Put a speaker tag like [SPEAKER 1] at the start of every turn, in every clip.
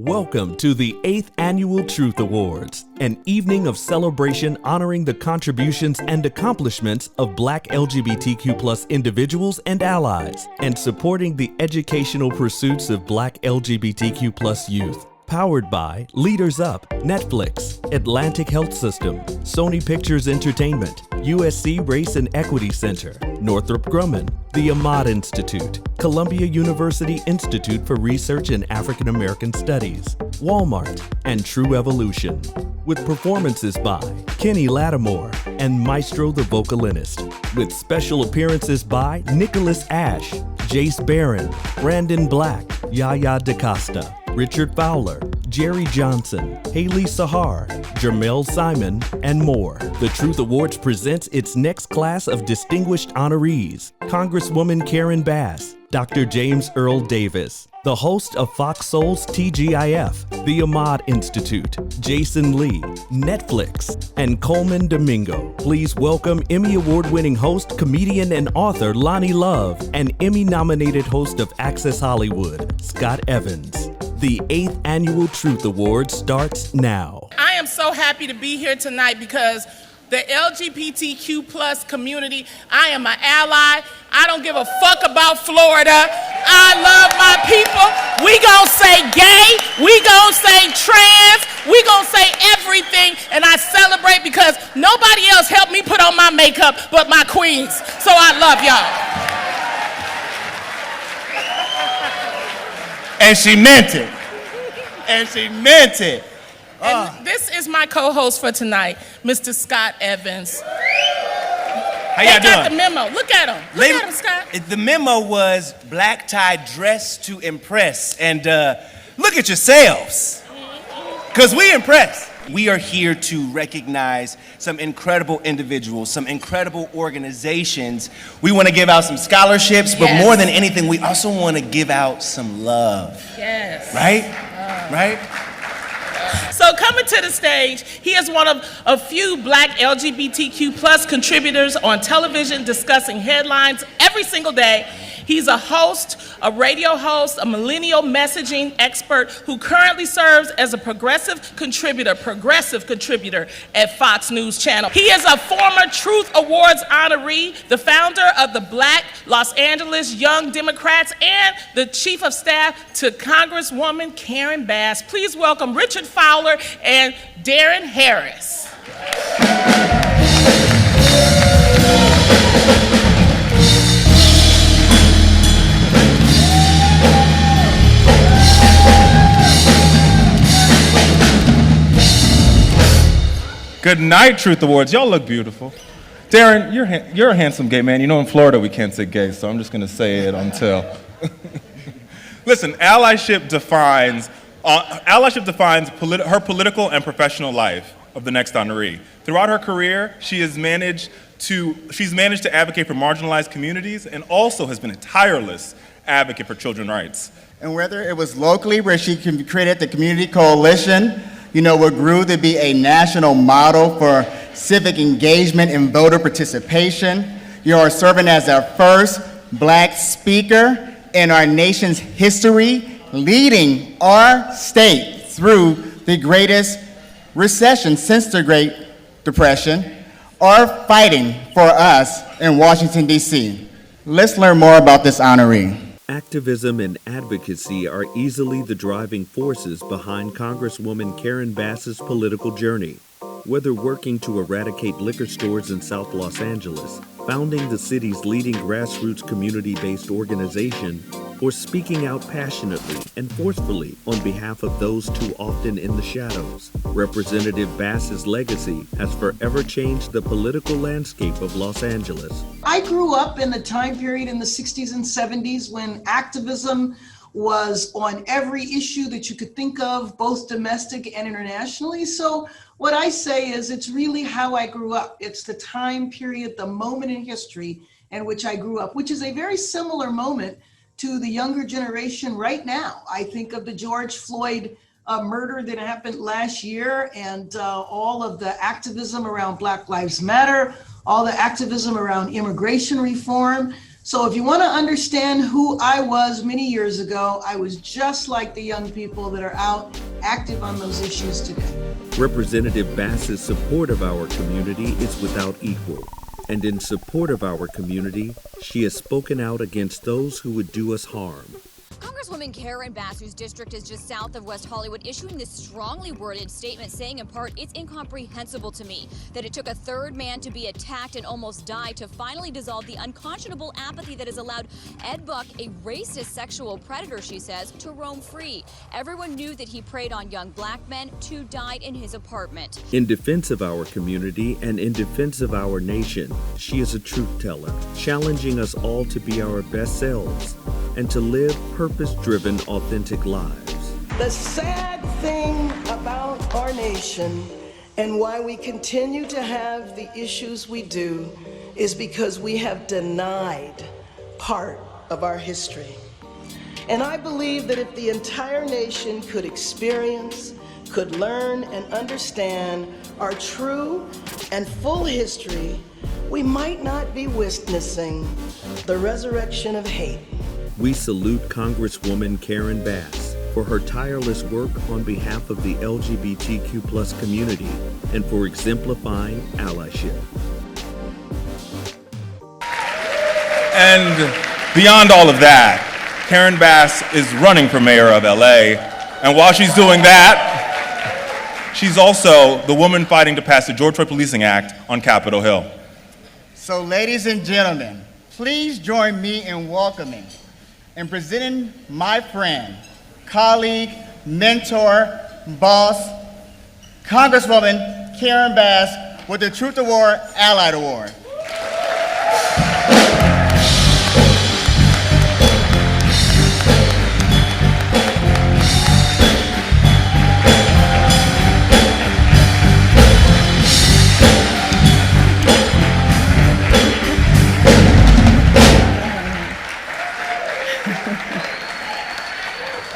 [SPEAKER 1] Welcome to the 8th Annual Truth Awards, an evening of celebration honoring the contributions and accomplishments of Black LGBTQ+ individuals and allies, and supporting the educational pursuits of Black LGBTQ+ youth. Powered by Leaders Up, Netflix, Atlantic Health System, Sony Pictures Entertainment, USC Race and Equity Center, Northrop Grumman, the Ahmad Institute, Columbia University Institute for Research in African American Studies, Walmart, and True Evolution. With performances by Kenny Lattimore and Maestro the Vocalist, with special appearances by Nicholas Ash, Jace Barron, Brandon Black, Yaya DaCosta, Richard Fowler, Jerry Johnson, Haley Sahar, Jermel Simon, and more. The Truth Awards presents its next class of distinguished honorees: Congresswoman Karen Bass, Dr. James Earl Davis, the host of Fox Soul's TGIF, the Ahmad Institute, Jason Lee, Netflix, and Coleman Domingo. Please welcome Emmy Award-winning host, comedian, and author Loni Love, and Emmy-nominated host of Access Hollywood, Scott Evans. The 8th Annual Truth Award starts now.
[SPEAKER 2] I am so happy to be here tonight because the LGBTQ+ community, I am an ally. I don't give a fuck about Florida. I love my people. We gonna say gay, we gonna say trans, we gonna say everything, and I celebrate because nobody else helped me put on my makeup but my queens. So I love y'all.
[SPEAKER 3] And she meant it. And she meant it.
[SPEAKER 2] And this is my co-host for tonight, Mr. Scott Evans.
[SPEAKER 3] How y'all doing?
[SPEAKER 2] Got the memo. Look at him. Look at him, Scott.
[SPEAKER 3] The memo was black tie dress to impress. And look at yourselves. Because we impress. We are here to recognize some incredible individuals, some incredible organizations. We want to give out some scholarships, but more than anything, we also want to give out some love.
[SPEAKER 2] Yes.
[SPEAKER 3] Right? Right?
[SPEAKER 2] So coming to the stage, he is one of a few Black LGBTQ+ contributors on television discussing headlines every single day. He's a host, a radio host, a millennial messaging expert who currently serves as a progressive contributor at Fox News Channel. He is a former Truth Awards honoree, the founder of the Black Los Angeles Young Democrats, and the chief of staff to Congresswoman Karen Bass. Please welcome Richard Fowler and Darren Harris.
[SPEAKER 4] Good night, Truth Awards. Y'all look beautiful. Darren, you're a handsome gay man. You know in Florida we can't say gay, so I'm just going to say it until. Listen, allyship defines her political and professional life of the next honoree. Throughout her career, she's managed to advocate for marginalized communities and also has been a tireless advocate for children's rights.
[SPEAKER 5] And whether it was locally, where she created the Community Coalition, what grew to be a national model for civic engagement and voter participation. Serving as our first Black speaker in our nation's history, leading our state through the greatest recession since the Great Depression, or fighting for us in Washington, D.C. Let's learn more about this honoree.
[SPEAKER 1] Activism and advocacy are easily the driving forces behind Congresswoman Karen Bass's political journey. Whether working to eradicate liquor stores in South Los Angeles, founding the city's leading grassroots community-based organization, or speaking out passionately and forcefully on behalf of those too often in the shadows, Representative Bass's legacy has forever changed the political landscape of Los Angeles.
[SPEAKER 6] I grew up in the time period in the 60s and 70s when activism was on every issue that you could think of, both domestic and internationally. So what I say is it's really how I grew up. It's the time period, the moment in history in which I grew up, which is a very similar moment to the younger generation right now. I think of the George Floyd murder that happened last year, and all of the activism around Black Lives Matter, all the activism around immigration reform. So if you want to understand who I was many years ago, I was just like the young people that are out active on those issues today.
[SPEAKER 1] Representative Bass's support of our community is without equal. And in support of our community, she has spoken out against those who would do us harm.
[SPEAKER 7] Congresswoman Karen Bass, whose district is just south of West Hollywood, issuing this strongly worded statement saying in part, "It's incomprehensible to me that it took a third man to be attacked and almost die to finally dissolve the unconscionable apathy that has allowed Ed Buck, a racist sexual predator," she says, "to roam free. Everyone knew that he preyed on young black men. 2 died in his apartment."
[SPEAKER 1] In defense of our community and in defense of our nation, she is a truth teller, challenging us all to be our best selves and to live purpose-driven, authentic lives.
[SPEAKER 6] The sad thing about our nation and why we continue to have the issues we do is because we have denied part of our history. And I believe that if the entire nation could experience, could learn and understand our true and full history, we might not be witnessing the resurrection of hate.
[SPEAKER 1] We salute Congresswoman Karen Bass for her tireless work on behalf of the LGBTQ+ community and for exemplifying allyship.
[SPEAKER 4] And beyond all of that, Karen Bass is running for mayor of LA. And while she's doing that, she's also the woman fighting to pass the George Floyd Policing Act on Capitol Hill.
[SPEAKER 5] So ladies and gentlemen, please join me in welcoming and presenting my friend, colleague, mentor, boss, Congresswoman Karen Bass with the Truth Award Allied Award.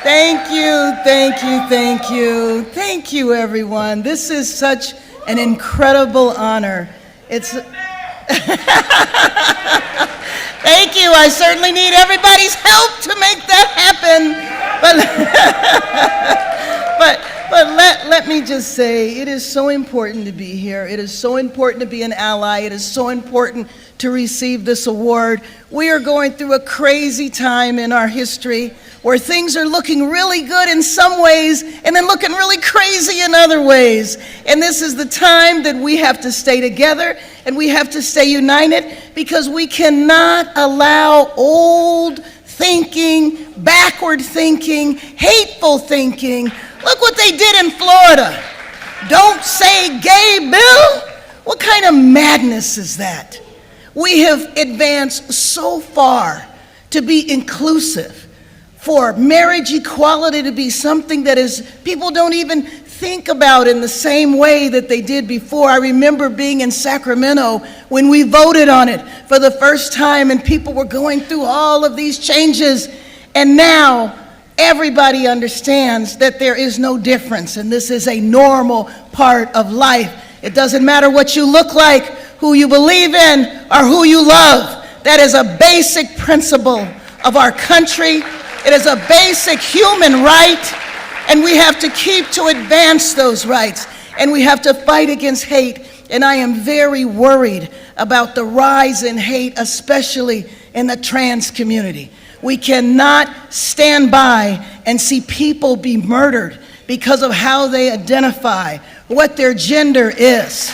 [SPEAKER 6] Thank you, thank you, thank you. Thank you, everyone. This is such an incredible honor. It's Thank you. I certainly need everybody's help to make that happen. But let me just say, it is so important to be here. It is so important to be an ally. It is so important to receive this award. We are going through a crazy time in our history where things are looking really good in some ways and then looking really crazy in other ways. And this is the time that we have to stay together and we have to stay united, because we cannot allow old thinking, backward thinking, hateful thinking. Look what they did in Florida. Don't say gay, Bill. What kind of madness is that? We have advanced so far to be inclusive, for marriage equality to be something that is, people don't even think about in the same way that they did before. I remember being in Sacramento when we voted on it for the first time and people were going through all of these changes, and now everybody understands that there is no difference and this is a normal part of life. It doesn't matter what you look like, who you believe in, or who you love. That is a basic principle of our country. It is a basic human right, and we have to keep to advance those rights, and we have to fight against hate. And I am very worried about the rise in hate, especially in the trans community. We cannot stand by and see people be murdered because of how they identify, what their gender is.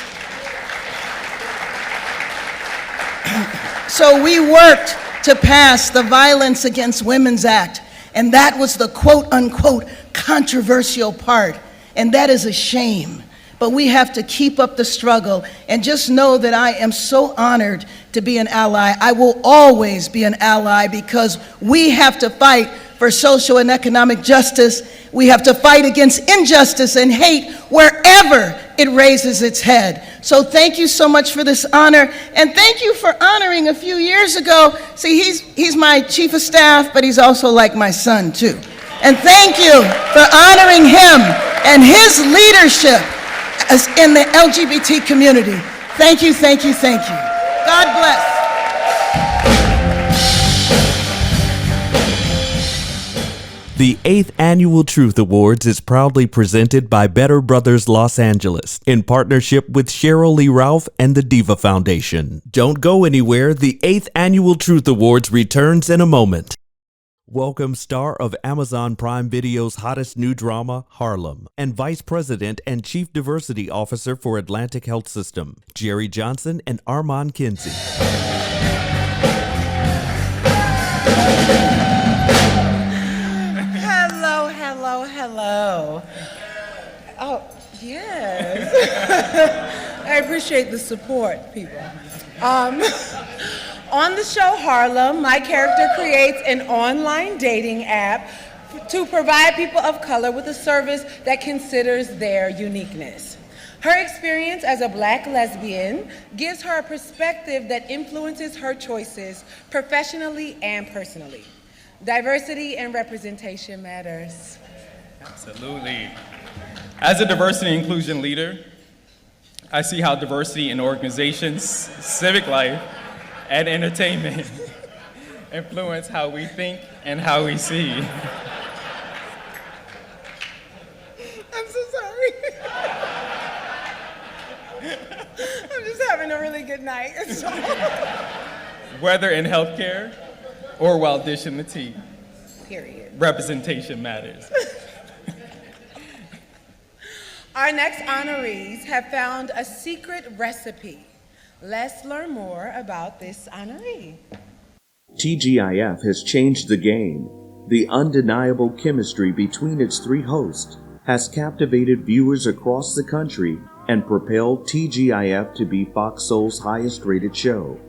[SPEAKER 6] So we worked to pass the Violence Against Women's Act, and that was the quote-unquote controversial part, and that is a shame. But we have to keep up the struggle, and just know that I am so honored to be an ally. I will always be an ally, because we have to fight for social and economic justice. We have to fight against injustice and hate wherever it raises its head. So thank you so much for this honor, and thank you for honoring a few years ago. See, he's my chief of staff, but he's also like my son too. And thank you for honoring him and his leadership as in the LGBT community. Thank you, thank you, thank you. God bless.
[SPEAKER 1] The 8th Annual Truth Awards is proudly presented by Better Brothers Los Angeles in partnership with Sheryl Lee Ralph and the DIVA Foundation. Don't go anywhere. The 8th Annual Truth Awards returns in a moment. Welcome star of Amazon Prime Video's hottest new drama, Harlem, and Vice President and Chief Diversity Officer for Atlantic Health System, Jerry Johnson and Armand Kinsey.
[SPEAKER 8] Hello. Oh, yes. I appreciate the support, people. On the show Harlem, my character creates an online dating app to provide people of color with a service that considers their uniqueness. Her experience as a Black lesbian gives her a perspective that influences her choices professionally and personally. Diversity and representation matters.
[SPEAKER 9] Absolutely. As a diversity and inclusion leader, I see how diversity in organizations, civic life, and entertainment influence how we think and how we see.
[SPEAKER 8] I'm so sorry. I'm just having a really good night.
[SPEAKER 9] Whether in healthcare or while dishing the tea.
[SPEAKER 8] Period.
[SPEAKER 9] Representation matters.
[SPEAKER 8] Our next honorees have found a secret recipe. Let's learn more about this honoree.
[SPEAKER 1] TGIF has changed the game. The undeniable chemistry between its three hosts has captivated viewers across the country and propelled TGIF to be Fox Soul's highest-rated show.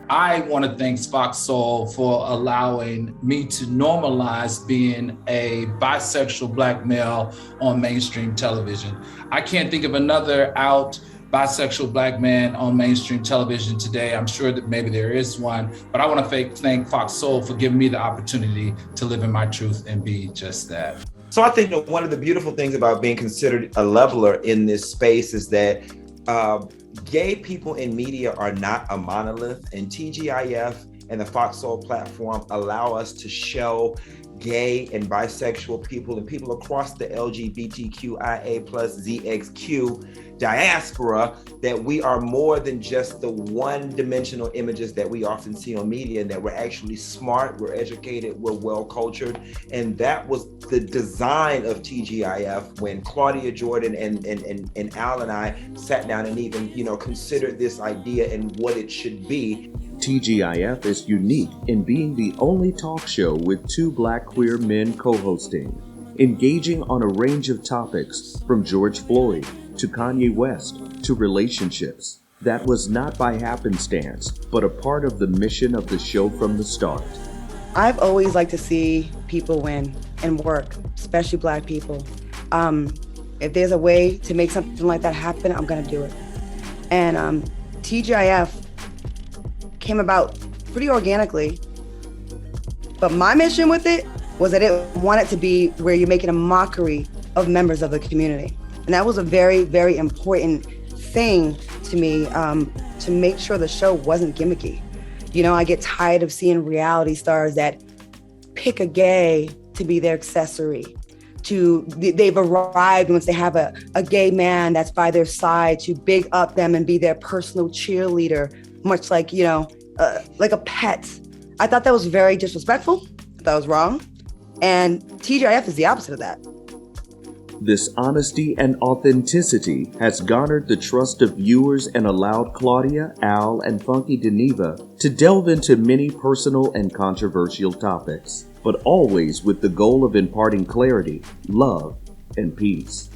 [SPEAKER 10] I want to thank Fox Soul for allowing me to normalize being a bisexual Black male on mainstream television. I can't think of another out bisexual Black man on mainstream television today. I'm sure that maybe there is one, but I want to thank Fox Soul for giving me the opportunity to live in my truth and be just that.
[SPEAKER 11] So I think that one of the beautiful things about being considered a leveler in this space is that gay people in media are not a monolith, and TGIF and the Fox Soul platform allow us to show gay and bisexual people and people across the LGBTQIA plus ZXQ diaspora that we are more than just the one-dimensional images that we often see on media, and that we're actually smart, we're educated, we're well-cultured. And that was the design of TGIF when Claudia Jordan and Al and I sat down and even, considered this idea and what it should be.
[SPEAKER 1] TGIF is unique in being the only talk show with two Black queer men co-hosting, engaging on a range of topics from George Floyd to Kanye West to relationships. That was not by happenstance, but a part of the mission of the show from the start.
[SPEAKER 12] I've always liked to see people win and work, especially Black people. If there's a way to make something like that happen, I'm gonna do it. And TGIF came about pretty organically, but my mission with it was that it wanted to be where you're making a mockery of members of the community. And that was a very, very important thing to me, to make sure the show wasn't gimmicky. I get tired of seeing reality stars that pick a gay to be their accessory. They've arrived once they have a gay man that's by their side to big up them and be their personal cheerleader, much like, like a pet. I thought that was very disrespectful. That was wrong. And TGIF is the opposite of that.
[SPEAKER 1] This honesty and authenticity has garnered the trust of viewers and allowed Claudia, Al, and Funky Geneva to delve into many personal and controversial topics, but always with the goal of imparting clarity, love, and peace.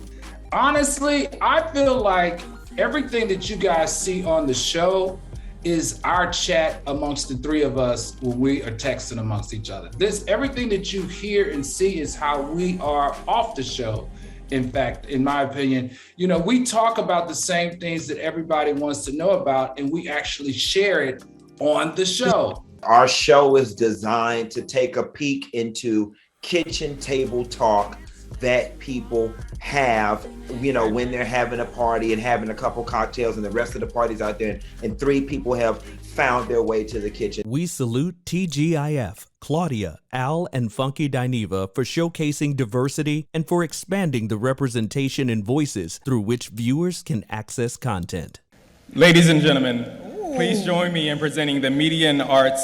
[SPEAKER 10] Honestly, I feel like everything that you guys see on the show is our chat amongst the three of us when we are texting amongst each other. Everything that you hear and see is how we are off the show. In fact, in my opinion, we talk about the same things that everybody wants to know about, and we actually share it on the show.
[SPEAKER 11] Our show is designed to take a peek into kitchen table talk that people have, you know, when they're having a party and having a couple cocktails and the rest of the party's out there and 3 people have found their way to the kitchen.
[SPEAKER 1] We salute TGIF, Claudia, Al, and Funky Dineva for showcasing diversity and for expanding the representation and voices through which viewers can access content.
[SPEAKER 9] Ladies and gentlemen, please join me in presenting the Media and Arts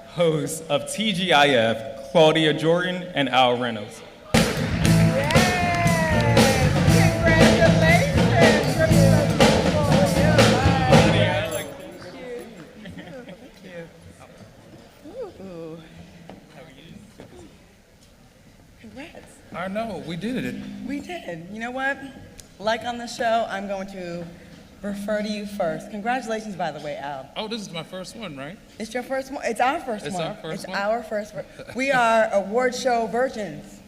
[SPEAKER 9] hosts of TGIF, Claudia Jordan and Al Reynolds.
[SPEAKER 13] I know, we did it.
[SPEAKER 12] We did. You know what? Like on the show, I'm going to refer to you first. Congratulations, by the way, Al.
[SPEAKER 13] Oh, this is my first one, right?
[SPEAKER 12] It's your first one. It's our first
[SPEAKER 13] It's
[SPEAKER 12] one.
[SPEAKER 13] our first
[SPEAKER 12] it's
[SPEAKER 13] one?
[SPEAKER 12] our first one. We are award show virgins.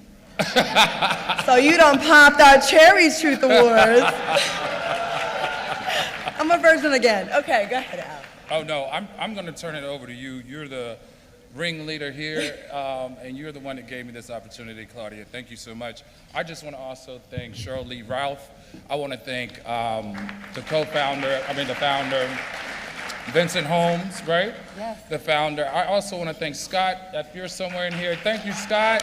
[SPEAKER 12] So you done popped our Cherry's Truth Awards. I'm a virgin again. Okay, go ahead, Al.
[SPEAKER 13] Oh, no, I'm going to turn it over to you. You're the ringleader here, and you're the one that gave me this opportunity, Claudia. Thank you so much. I just want to also thank Sheryl Lee Ralph. I want to thank the founder, Vincent Holmes, right?
[SPEAKER 12] Yes.
[SPEAKER 13] The founder. I also want to thank Scott, if you're somewhere in here. Thank you, Scott.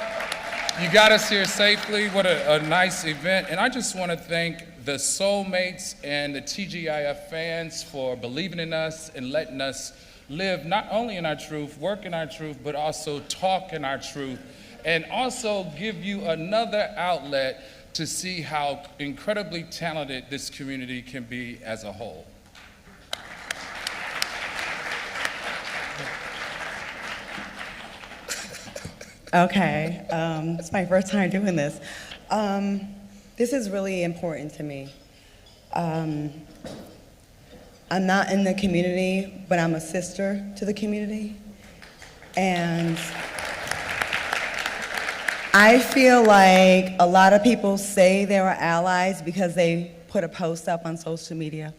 [SPEAKER 13] You got us here safely. What a nice event. And I just want to thank the Soulmates and the TGIF fans for believing in us and letting us live not only in our truth, work in our truth, but also talk in our truth, and also give you another outlet to see how incredibly talented this community can be as a whole.
[SPEAKER 12] Okay, it's my first time doing this. This is really important to me. I'm not in the community, but I'm a sister to the community. And I feel like a lot of people say they are allies because they put a post up on social media.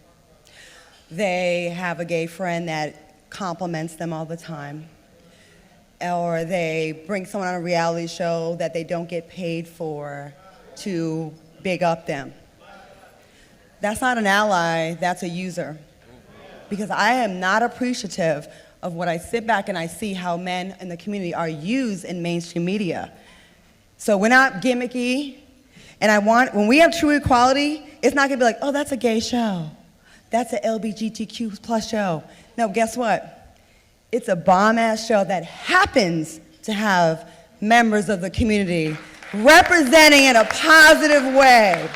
[SPEAKER 12] They have a gay friend that compliments them all the time. Or they bring someone on a reality show that they don't get paid for to big up them. That's not an ally, that's a user. Because I am not appreciative of what I sit back and I see how men in the community are used in mainstream media. So we're not gimmicky, and when we have true equality, it's not gonna be like, oh, that's a gay show. That's an LGBTQ plus show. No, guess what? It's a bomb-ass show that happens to have members of the community representing in a positive way.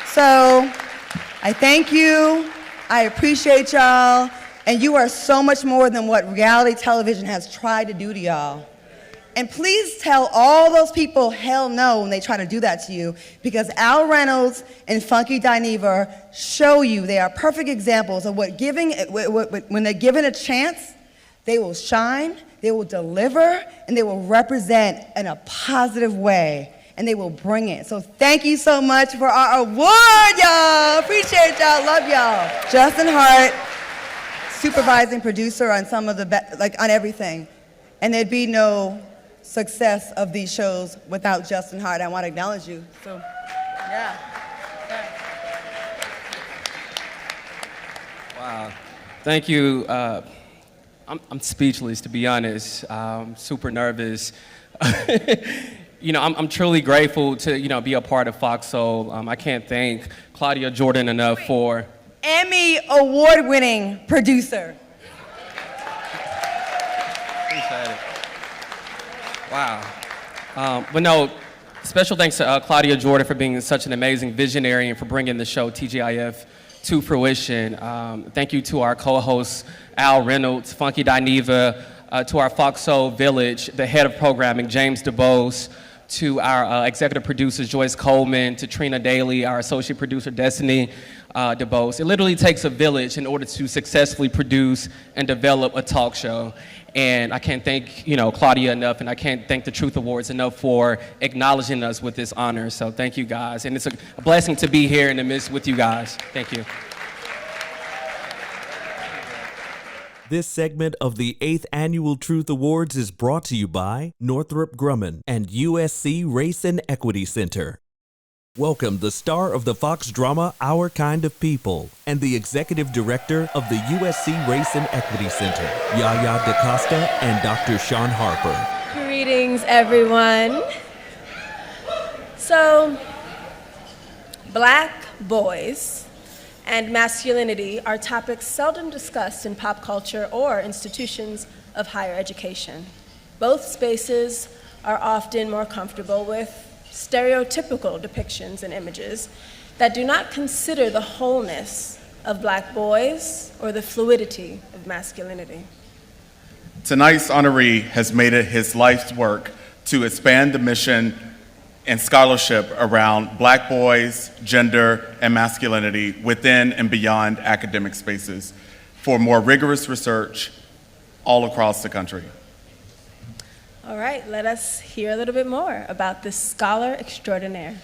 [SPEAKER 12] So, I thank you, I appreciate y'all, and you are so much more than what reality television has tried to do to y'all. And please tell all those people hell no when they try to do that to you, because Al Reynolds and Funky Dineva show you they are perfect examples of when they're given a chance, they will shine, they will deliver, and they will represent in a positive way. And they will bring it. So thank you so much for our award, y'all. Appreciate y'all, love y'all. Justin Hart, supervising producer on some of the, on everything. And there'd be no success of these shows without Justin Hart. I want to acknowledge you. So, yeah.
[SPEAKER 14] Wow. Thank you. I'm speechless, to be honest. Super nervous. You know, I'm truly grateful to, be a part of Fox Soul. I can't thank Claudia Jordan enough for...
[SPEAKER 12] Emmy Award-Winning producer.
[SPEAKER 14] Appreciate it. Wow. But no, special thanks to Claudia Jordan for being such an amazing visionary and for bringing the show TGIF to fruition. Thank you to our co-hosts, Al Reynolds, Funky Dineva, to our Fox Soul Village, the head of programming, James DeBose, to our executive producers, Joyce Coleman, to Trina Daly, our associate producer, Destiny DeBose. It literally takes a village in order to successfully produce and develop a talk show. And I can't thank, Claudia enough, and I can't thank the Truth Awards enough for acknowledging us with this honor. So thank you guys. And it's a blessing to be here in the midst with you guys. Thank you.
[SPEAKER 1] This segment of the 8th Annual Truth Awards is brought to you by Northrop Grumman and USC Race and Equity Center. Welcome the star of the Fox drama Our Kind of People and the executive director of the USC Race and Equity Center, Yaya DaCosta and Dr. Sean Harper.
[SPEAKER 15] Greetings, everyone. So, Black boys and masculinity are topics seldom discussed in pop culture or institutions of higher education. Both spaces are often more comfortable with stereotypical depictions and images that do not consider the wholeness of Black boys or the fluidity of masculinity.
[SPEAKER 4] Tonight's honoree has made it his life's work to expand the mission and scholarship around Black boys, gender, and masculinity within and beyond academic spaces for more rigorous research all across the country.
[SPEAKER 15] All right, let us hear a little bit more about this scholar extraordinaire.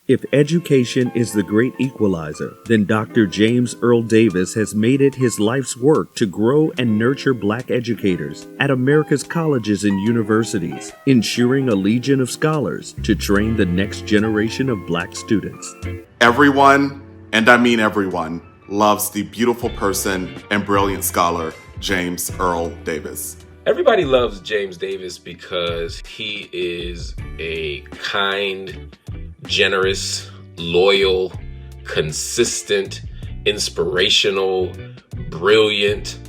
[SPEAKER 1] If education is the great equalizer, then Dr. James Earl Davis has made it his life's work to grow and nurture Black educators at America's colleges and universities, ensuring a legion of scholars to train the next generation of Black students.
[SPEAKER 16] Everyone, and I mean everyone, loves the beautiful person and brilliant scholar, James Earl Davis.
[SPEAKER 17] Everybody loves James Davis because he is a kind, generous, loyal, consistent, inspirational, brilliant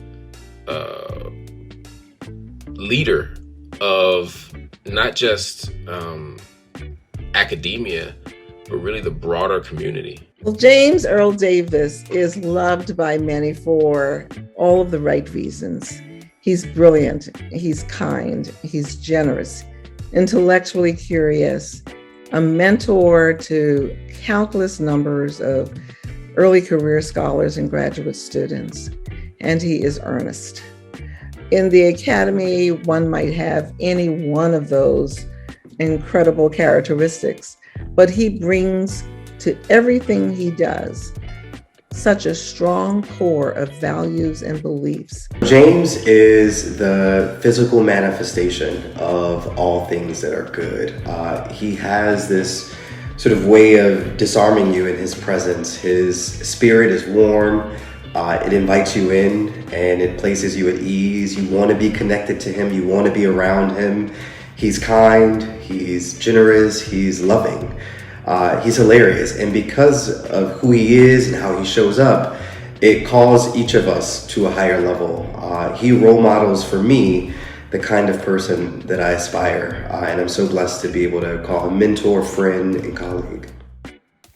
[SPEAKER 17] leader of not just academia, but really the broader community.
[SPEAKER 18] Well, James Earl Davis is loved by many for all of the right reasons. He's brilliant, he's kind, he's generous, intellectually curious, a mentor to countless numbers of early career scholars and graduate students, and he is earnest. In the academy, one might have any one of those incredible characteristics, but he brings to everything he does such a strong core of values and beliefs.
[SPEAKER 19] James is the physical manifestation of all things that are good. He has this sort of way of disarming you in his presence. His spirit is warm, it invites you in, and it places you at ease. You want to be connected to him, you want to be around him. He's kind, he's generous, he's loving. He's hilarious, and because of who he is and how he shows up, it calls each of us to a higher level. He role models for me the kind of person that I aspire, and I'm so blessed to be able to call him mentor, friend, and colleague.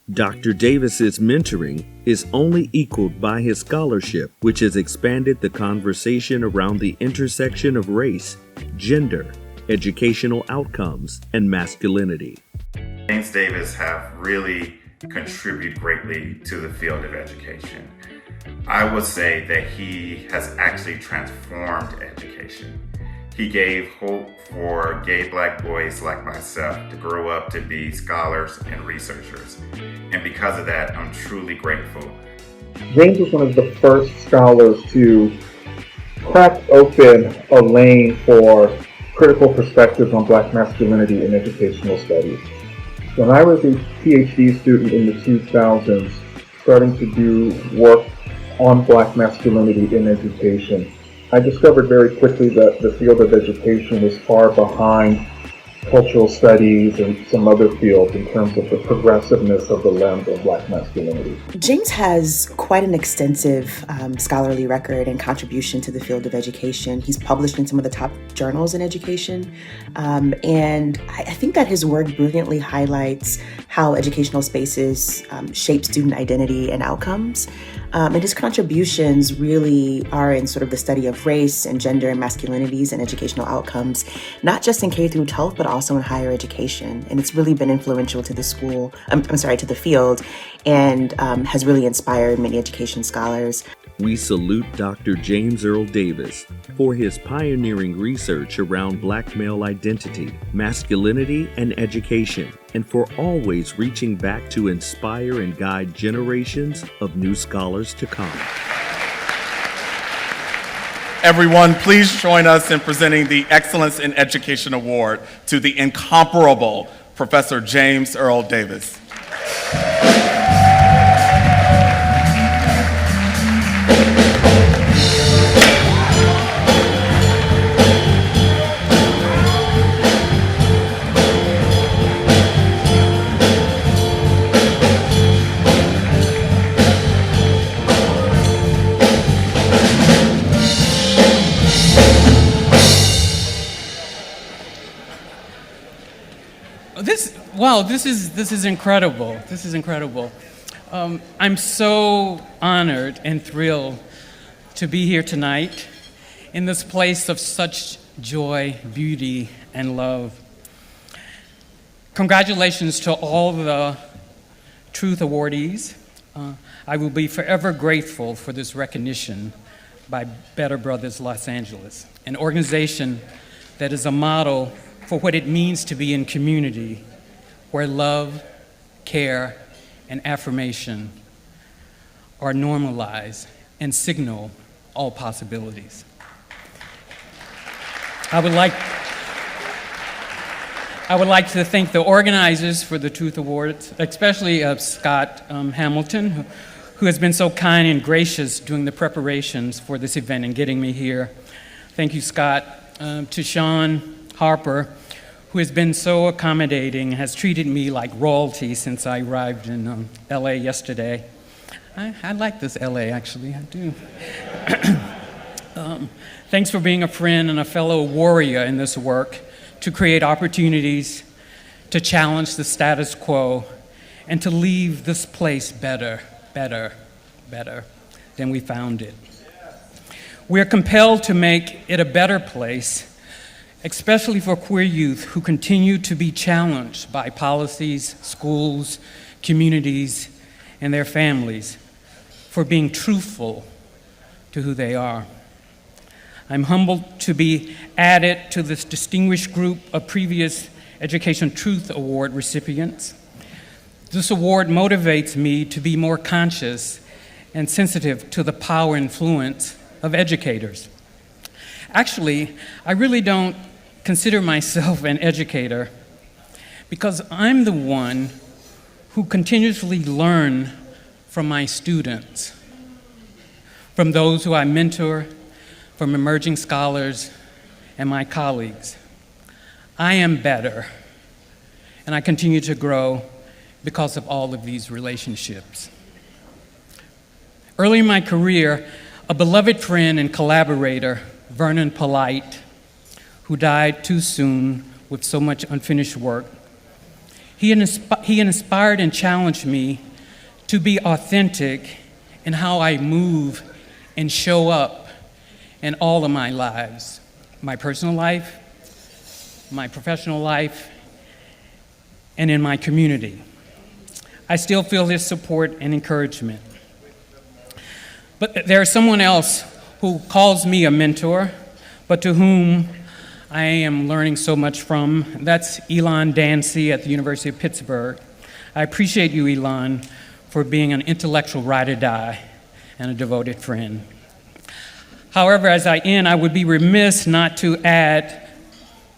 [SPEAKER 1] Dr. Davis's mentoring is only equaled by his scholarship, which has expanded the conversation around the intersection of race, gender, educational outcomes, and masculinity.
[SPEAKER 20] James Davis have really contributed greatly to the field of education. I would say that he has actually transformed education. He gave hope for gay Black boys like myself to grow up to be scholars and researchers. And because of that, I'm truly grateful.
[SPEAKER 21] James was one of the first scholars to crack open a lane for critical perspectives on Black masculinity in educational studies. When I was a PhD student in the 2000s, starting to do work on Black masculinity in education, I discovered very quickly that the field of education was far behind cultural studies and some other fields in terms of the progressiveness of the lens of Black masculinity.
[SPEAKER 22] James has quite an extensive scholarly record and contribution to the field of education. He's published in some of the top journals in education, and I think that his work brilliantly highlights how educational spaces shape student identity and outcomes. And his contributions really are in sort of the study of race and gender and masculinities and educational outcomes, not just in K-12, but also in higher education. And it's really been influential to the school, to the field, and has really inspired many education scholars.
[SPEAKER 1] We salute Dr. James Earl Davis for his pioneering research around Black male identity, masculinity, and education, and for always reaching back to inspire and guide generations of new scholars to come.
[SPEAKER 16] Everyone, please join us in presenting the Excellence in Education Award to the incomparable Professor James Earl Davis.
[SPEAKER 2] This is incredible. This is incredible. I'm so honored and thrilled to be here tonight in this place of such joy, beauty, and love. Congratulations to all the Truth awardees. I will be forever grateful for this recognition by Better Brothers Los Angeles, an organization that is a model for what it means to be in community where love, care, and affirmation are normalized and signal all possibilities. I would like to thank the organizers for the Truth Awards, especially Scott Hamilton, who has been so kind and gracious during the preparations for this event and getting me here. Thank you, Scott. To Sean Harper, who has been so accommodating, has treated me like royalty since I arrived in LA yesterday. I like this LA, actually, I do. Thanks for being a friend and a fellow warrior in this work to create opportunities to challenge the status quo and to leave this place better than we found it. We're compelled to make it a better place, especially for queer youth who continue to be challenged by policies, schools, communities, and their families for being truthful to who they are. I'm humbled to be added to this distinguished group of previous Education Truth Award recipients. This award motivates me to be more conscious and sensitive to the power and influence of educators. Actually, I really don't consider myself an educator because I'm the one who continuously learn from my students, from those who I mentor, from emerging scholars, and my colleagues. I am better, and I continue to grow because of all of these relationships. Early in my career, a beloved friend and collaborator, Vernon Polite, who died too soon with so much unfinished work, he inspired and challenged me to be authentic in how I move and show up in all of my lives, my personal life, my professional life, and in my community. I still feel his support and encouragement. But there is someone else who calls me a mentor, but to whom I am learning so much from. That's Elon Dancy at the University of Pittsburgh. I appreciate you, Elon, for being an intellectual ride or die and a devoted friend. However, as I end, I would be remiss not to add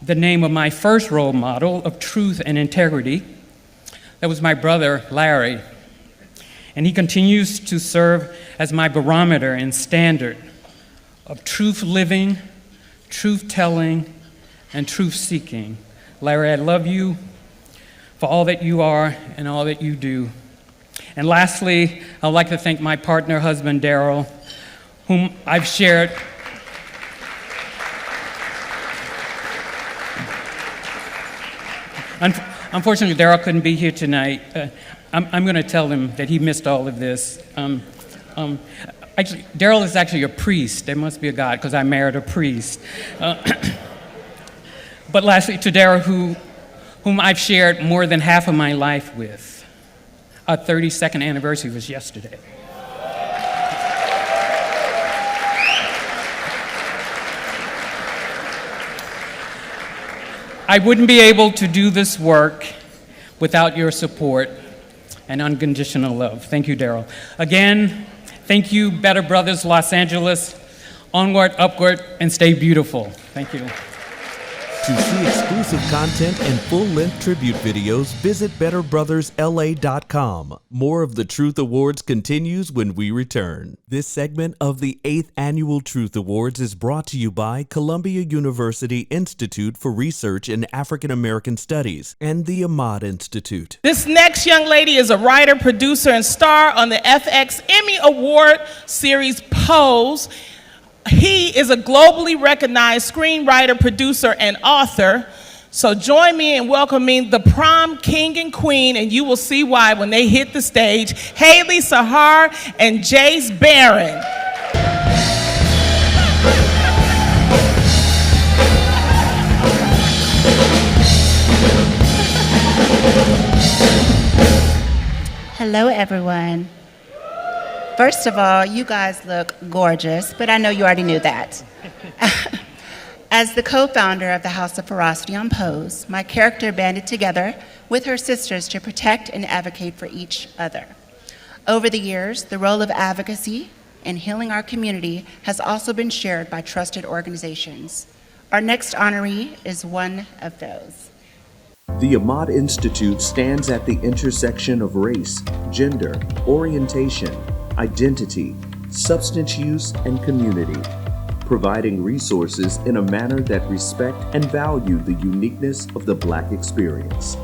[SPEAKER 2] the name of my first role model of truth and integrity. That was my brother, Larry. And he continues to serve as my barometer and standard of truth living, truth telling, and truth seeking. Larry, I love you for all that you are and all that you do. And lastly, I'd like to thank my partner, husband, Daryl, whom I've shared. Unfortunately, Daryl couldn't be here tonight. I'm going to tell him that he missed all of this. Actually, Daryl is actually a priest. There must be a God, because I married a priest. But lastly, to Daryl, whom I've shared more than half of my life with. Our 32nd anniversary was yesterday. I wouldn't be able to do this work without your support and unconditional love. Thank you, Daryl. Again, thank you, Better Brothers Los Angeles, Onward, upward, and stay beautiful. Thank you.
[SPEAKER 1] To see exclusive content and full-length tribute videos, visit betterbrothersla.com. More of the Truth Awards continues when we return. This segment of the 8th Annual Truth Awards is brought to you by Columbia University Institute for Research in African American Studies and the Ahmad Institute.
[SPEAKER 3] This next young lady is a writer, producer, and star on the FX Emmy Award series Pose. He is a globally recognized screenwriter, producer, and author. So join me in welcoming the prom king and queen, and you will see why when they hit the stage. Haley Sahar and Jace Barron.
[SPEAKER 7] Hello, everyone. First of all, you guys look gorgeous, but I know you already knew that. As the co-founder of the House of Ferocity on Pose, my character banded together with her sisters to protect and advocate for each other. Over the years, the role of advocacy in healing our community has also been shared by trusted organizations. Our next honoree is one of those.
[SPEAKER 1] The Ahmad Institute stands at the intersection of race, gender, orientation, identity, substance use, and community, providing resources in a manner that respect and value the uniqueness of the Black experience.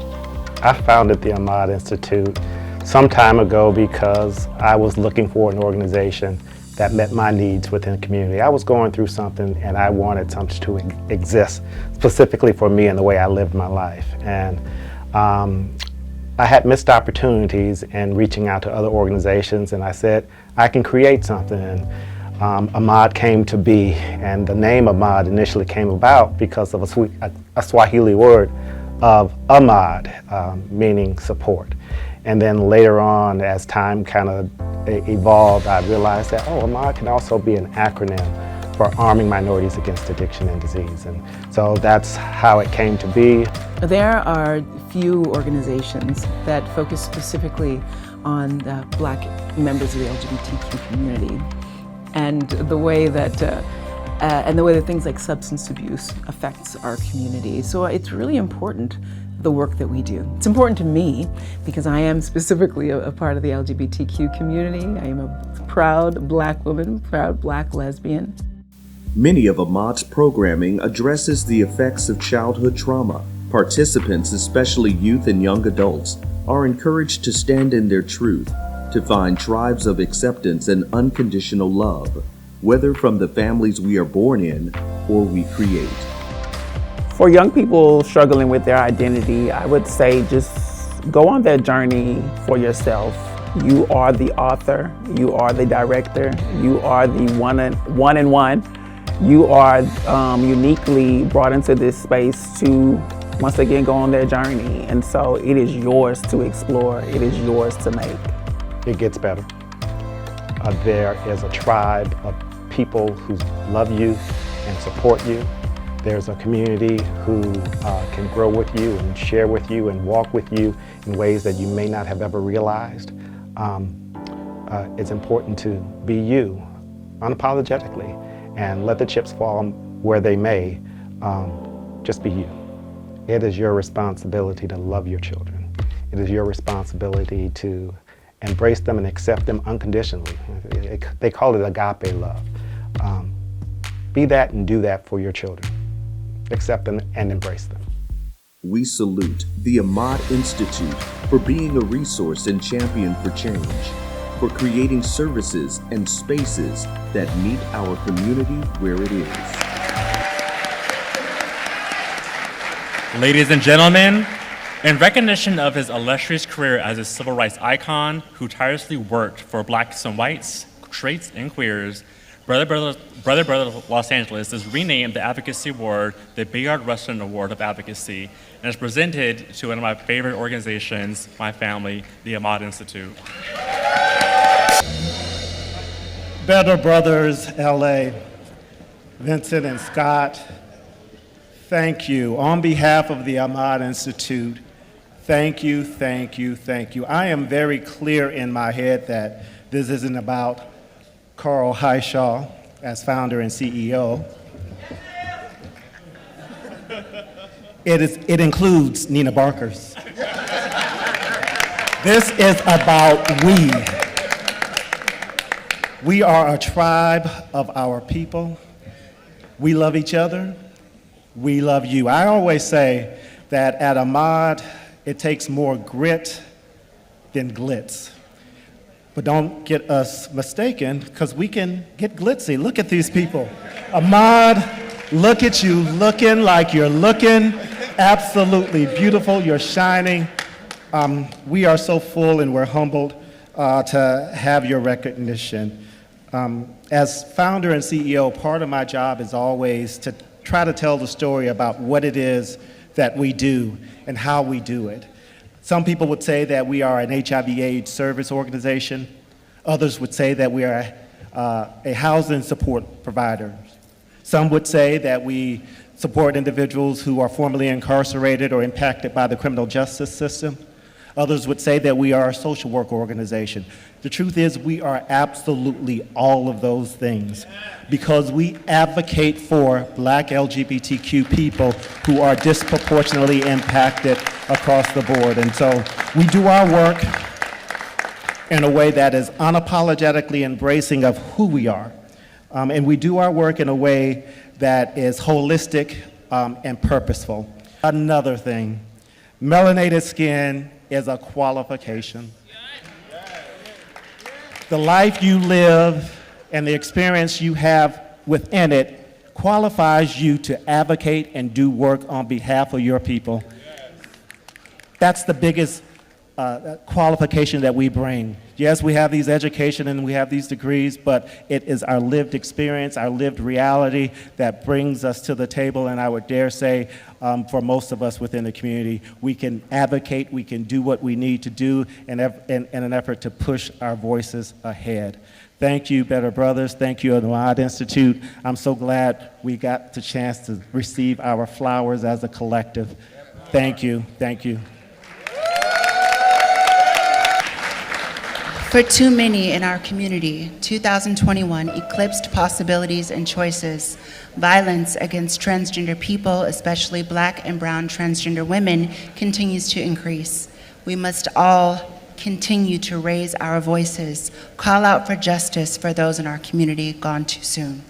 [SPEAKER 23] I founded the Ahmad Institute some time ago because I was looking for an organization that met my needs within the community. I was going through something and I wanted something to exist specifically for me and the way I lived my life. And I had missed opportunities in reaching out to other organizations, and I said, I can create something. And Ahmad came to be, and the name Ahmad initially came about because of a Swahili word of Ahmad, meaning support. And then later on, as time kind of evolved, I realized that, Ahmad can also be an acronym for Arming Minorities Against Addiction and Disease. And so that's how it came to be.
[SPEAKER 24] There are few organizations that focus specifically on the Black members of the LGBTQ community and the way that things like substance abuse affects our community. So it's really important, the work that we do. It's important to me because I am specifically a part of the LGBTQ community. I am a proud Black woman, proud Black lesbian.
[SPEAKER 1] Many of Ahmad's programming addresses the effects of childhood trauma. Participants, especially youth and young adults, are encouraged to stand in their truth, to find tribes of acceptance and unconditional love, whether from the families we are born in or we create.
[SPEAKER 25] For young people struggling with their identity, I would say just go on that journey for yourself. You are the author, you are the director, you are the one and one. You are uniquely brought into this space to, once again, go on their journey. And so it is yours to explore, it is yours to make.
[SPEAKER 23] It gets better. There is a tribe of people who love you and support you. There's a community who can grow with you and share with you and walk with you in ways that you may not have ever realized. It's important to be you, unapologetically, and let the chips fall where they may. Just be you. It is your responsibility to love your children. It is your responsibility to embrace them and accept them unconditionally. They call it agape love. Be that and do that for your children. Accept them and embrace them.
[SPEAKER 1] We salute the Ahmad Institute for being a resource and champion for change, for creating services and spaces that meet our community where it is.
[SPEAKER 26] Ladies and gentlemen, in recognition of his illustrious career as a civil rights icon who tirelessly worked for Blacks and whites, straights and queers, Brother Los Angeles is renamed the Advocacy Award the Bayard Rustin Award of Advocacy and is presented to one of my favorite organizations, my family, the Ahmad Institute.
[SPEAKER 27] Better Brothers LA, Vincent and Scott, thank you. On behalf of the Ahmad Institute, thank you, thank you, thank you. I am very clear in my head that this isn't about Carl Highshaw as founder and CEO. It includes Nina Barkers. This is about we. We are a tribe of our people. We love each other. We love you. I always say that at Ahmad, it takes more grit than glitz. But don't get us mistaken, because we can get glitzy. Look at these people. Ahmad, look at you looking like you're looking absolutely beautiful. You're shining. We are so full and we're humbled to have your recognition. As founder and CEO, part of my job is always to try to tell the story about what it is that we do and how we do it. Some people would say that we are an HIV/AIDS service organization. Others would say that we are a housing support provider. Some would say that we support individuals who are formerly incarcerated or impacted by the criminal justice system. Others would say that we are a social work organization. The truth is, we are absolutely all of those things because we advocate for Black LGBTQ people who are disproportionately impacted across the board. And so we do our work in a way that is unapologetically embracing of who we are. And we do our work in a way that is holistic and purposeful. Another thing, melanated skin is a qualification. The life you live and the experience you have within it qualifies you to advocate and do work on behalf of your people. That's the biggest qualification that we bring. Yes, we have these education and we have these degrees, but it is our lived experience, our lived reality that brings us to the table, and I would dare say, for most of us within the community, we can advocate, we can do what we need to do in an effort to push our voices ahead. Thank you, Better Brothers. Thank you, Ahmad Institute. I'm so glad we got the chance to receive our flowers as a collective. Thank you, thank you.
[SPEAKER 7] For too many in our community, 2021 eclipsed possibilities and choices. Violence against transgender people, especially Black and brown transgender women, continues to increase. We must all continue to raise our voices, call out for justice for those in our community gone too soon.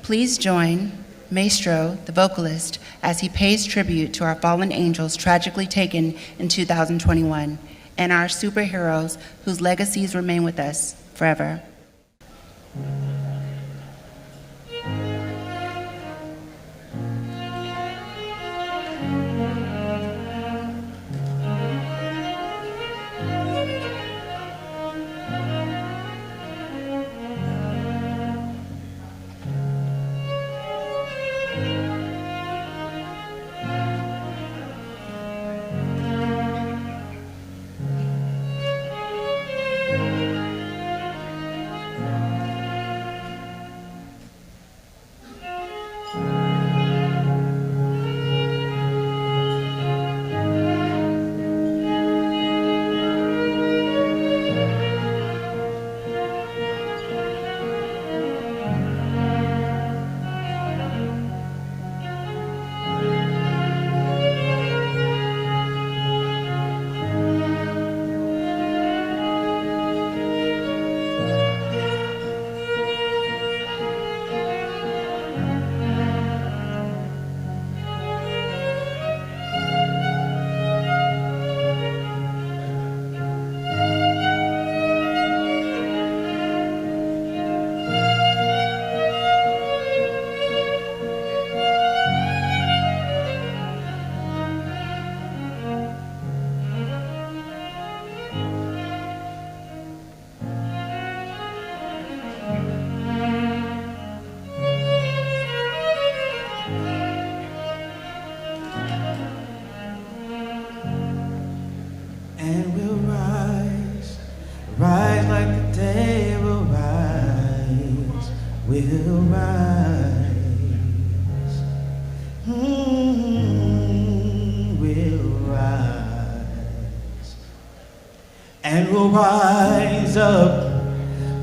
[SPEAKER 7] Please join Maestro, the vocalist, as he pays tribute to our fallen angels tragically taken in 2021. And our superheroes whose legacies remain with us forever.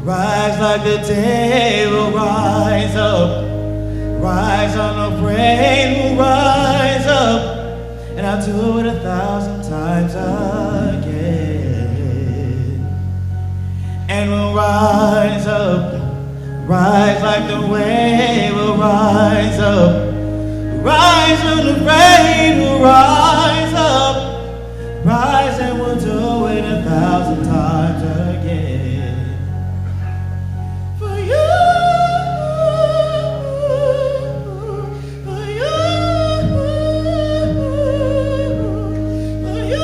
[SPEAKER 5] Rise like the day will rise up. Rise unafraid, we'll rise up. And I'll do it 1,000 times again. And we'll rise up. Rise like the wave will rise up. Rise unafraid, we'll rise up. Rise and we'll do it 1,000 times again. For you, for you, for you, for you.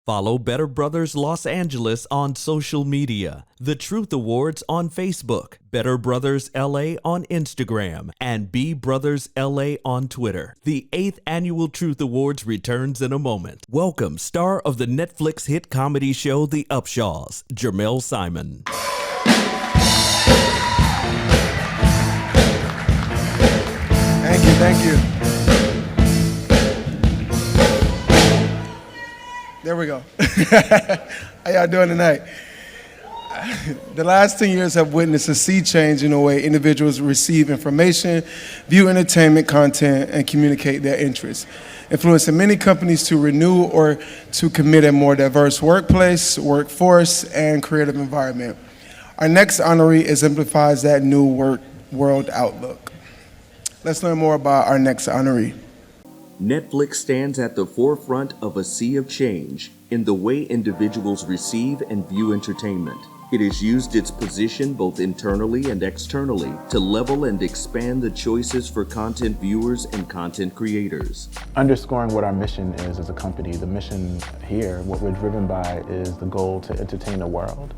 [SPEAKER 1] Follow Better Brothers Los Angeles on social media, the Truth Awards on Facebook, Better Brothers LA on Instagram, and B Brothers LA on Twitter. The 8th Annual Truth Awards returns in a moment. Welcome star of the Netflix hit comedy show The Upshaws, Jermel Simon.
[SPEAKER 6] Thank you. There we go. How y'all doing tonight? The last 10 years have witnessed a sea change in the way individuals receive information, view entertainment content, and communicate their interests, influencing many companies to renew or to commit a more diverse workplace, workforce, and creative environment. Our next honoree exemplifies that new world outlook. Let's learn more about our next honoree.
[SPEAKER 1] Netflix stands at the forefront of a sea of change in the way individuals receive and view entertainment. It has used its position both internally and externally to level and expand the choices for content viewers and content creators.
[SPEAKER 23] Underscoring what our mission is as a company, the mission here, what we're driven by is the goal to entertain the world.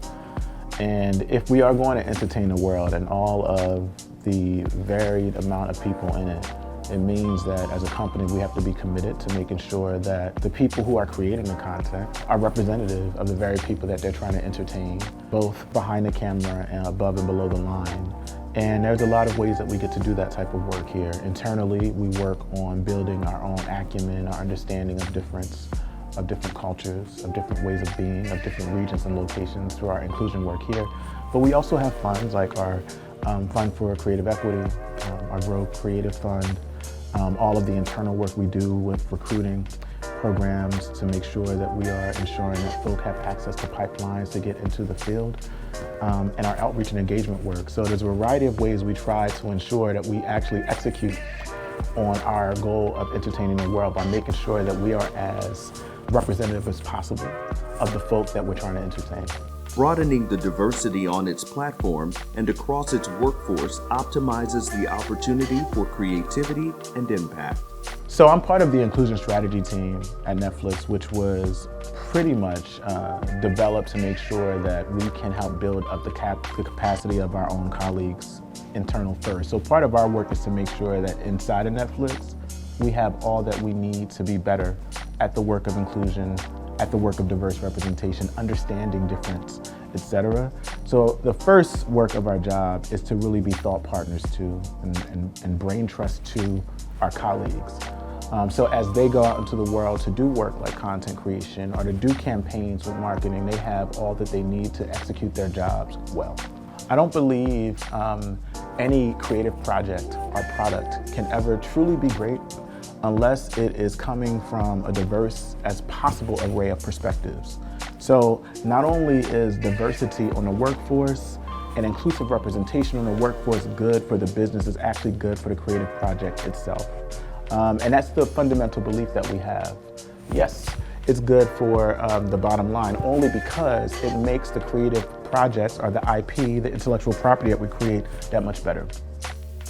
[SPEAKER 23] And if we are going to entertain the world and all of the varied amount of people in it, it means that as a company, we have to be committed to making sure that the people who are creating the content are representative of the very people that they're trying to entertain, both behind the camera and above and below the line. And there's a lot of ways that we get to do that type of work here. Internally, we work on building our own acumen, our understanding of different cultures, of different ways of being, of different regions and locations through our inclusion work here. But we also have funds like our Fund for Creative Equity, our Grow Creative Fund, all of the internal work we do with recruiting programs to make sure that we are ensuring that folk have access to pipelines to get into the field, and our outreach and engagement work. So there's a variety of ways we try to ensure that we actually execute on our goal of entertaining the world by making sure that we are as representative as possible of the folk that we're trying to entertain.
[SPEAKER 1] Broadening the diversity on its platform and across its workforce optimizes the opportunity for creativity and impact.
[SPEAKER 23] So I'm part of the inclusion strategy team at Netflix, which was pretty much developed to make sure that we can help build up the capacity of our own colleagues internal first. So part of our work is to make sure that inside of Netflix, we have all that we need to be better at the work of inclusion, at the work of diverse representation, understanding difference, etc. So the first work of our job is to really be thought partners to and brain trust to our colleagues. So as they go out into the world to do work like content creation or to do campaigns with marketing, they have all that they need to execute their jobs well. I don't believe any creative project or product can ever truly be great unless it is coming from a diverse as possible array of perspectives. So not only is diversity on the workforce and inclusive representation on the workforce good for the business, it's actually good for the creative project itself. And that's the fundamental belief that we have. Yes, it's good for the bottom line only because it makes the creative projects or the IP, the intellectual property that we create, that much better.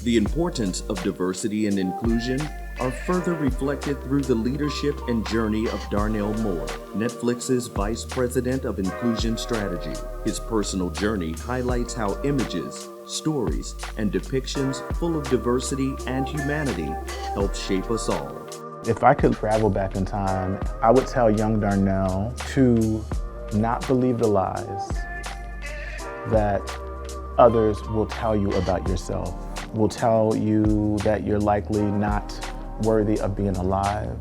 [SPEAKER 1] The importance of diversity and inclusion are further reflected through the leadership and journey of Darnell Moore, Netflix's Vice President of Inclusion Strategy. His personal journey highlights how images, stories, and depictions full of diversity and humanity help shape us all.
[SPEAKER 23] If I could travel back in time, I would tell young Darnell to not believe the lies that others will tell you about yourself, will tell you that you're likely not worthy of being alive,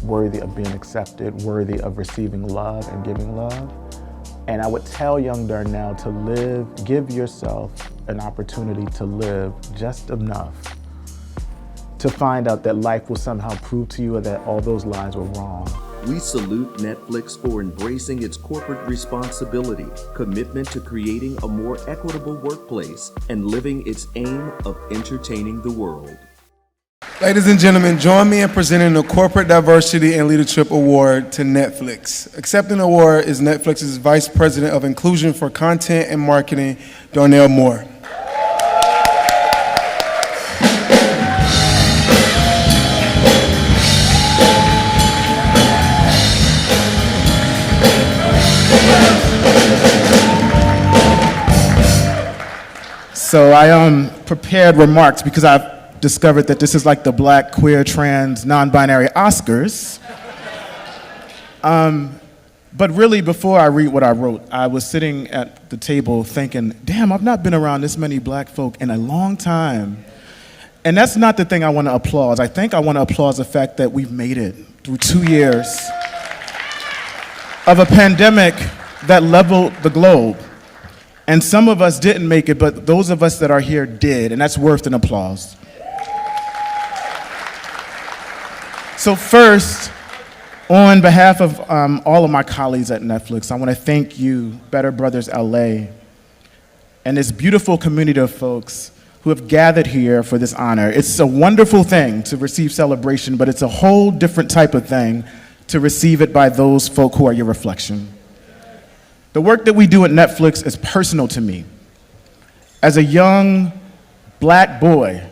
[SPEAKER 23] worthy of being accepted, worthy of receiving love and giving love. And I would tell young Darnell to live, give yourself an opportunity to live just enough to find out that life will somehow prove to you that all those lies were wrong.
[SPEAKER 1] We salute Netflix for embracing its corporate responsibility, commitment to creating a more equitable workplace, and living its aim of entertaining the world.
[SPEAKER 6] Ladies and gentlemen, join me in presenting the Corporate Diversity and Leadership Award to Netflix. Accepting the award is Netflix's Vice President of Inclusion for Content and Marketing, Darnell Moore.
[SPEAKER 27] So I prepared remarks because I've discovered that this is like the Black, queer, trans, non-binary Oscars. But really, before I read what I wrote, I was sitting at the table thinking, damn, I've not been around this many black folk in a long time. And that's not the thing I want to applaud. I think I want to applaud the fact that we've made it through 2 years of a pandemic that leveled the globe. And some of us didn't make it, but those of us that are here did, and that's worth an applause. So first, on behalf of all of my colleagues at Netflix, I want to thank you, Better Brothers LA, and this beautiful community of folks who have gathered here for this honor. It's a wonderful thing to receive celebration, but it's a whole different type of thing to receive it by those folk who are your reflection. The work that we do at Netflix is personal to me. As a young black boy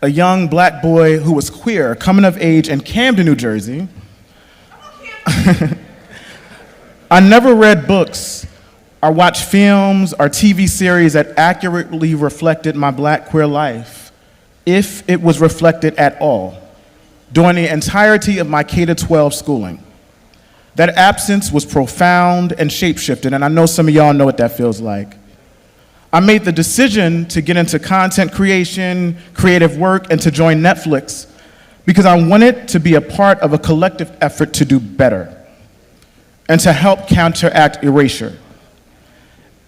[SPEAKER 27] who was queer, coming of age in Camden, New Jersey, I never read books or watched films or TV series that accurately reflected my black queer life, if it was reflected at all, during the entirety of my K-12 schooling. That absence was profound and shape-shifting, and I know some of y'all know what that feels like. I made the decision to get into content creation, creative work, and to join Netflix because I wanted to be a part of a collective effort to do better and to help counteract erasure.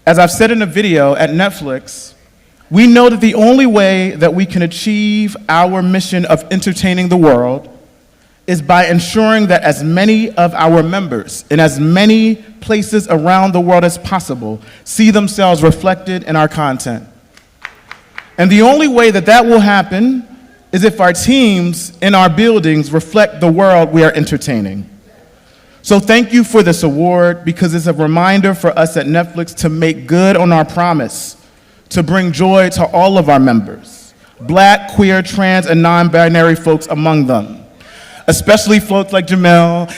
[SPEAKER 27] As I've said in a video at Netflix, we know that the only way that we can achieve our mission of entertaining the world is by ensuring that as many of our members in as many places around the world as possible see themselves reflected in our content. And the only way that that will happen is if our teams in our buildings reflect the world we are entertaining. So thank you for this award because it's a reminder for us at Netflix to make good on our promise to bring joy to all of our members, black, queer, trans, and non-binary folks among them. Especially folks like Jamel,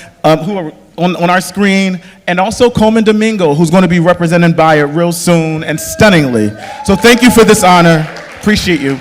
[SPEAKER 27] who are on our screen, and also Coleman Domingo, who's going to be represented by it real soon and stunningly. So thank you for this honor. Appreciate you.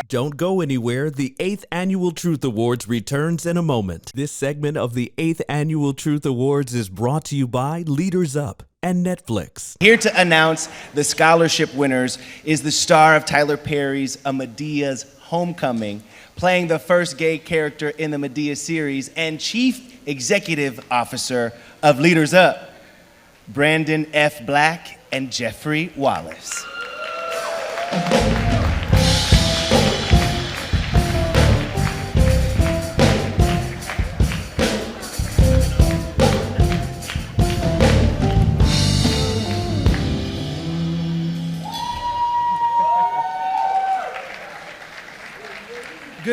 [SPEAKER 1] Don't go anywhere. The 8th Annual Truth Awards returns in a moment. This segment of the 8th Annual Truth Awards is brought to you by Leaders Up and Netflix.
[SPEAKER 8] Here to announce the scholarship winners is the star of Tyler Perry's A Medea's Homecoming, playing the first gay character in the Medea series, and Chief Executive Officer of Leaders Up, Brandon F. Black and Jeffrey Wallace.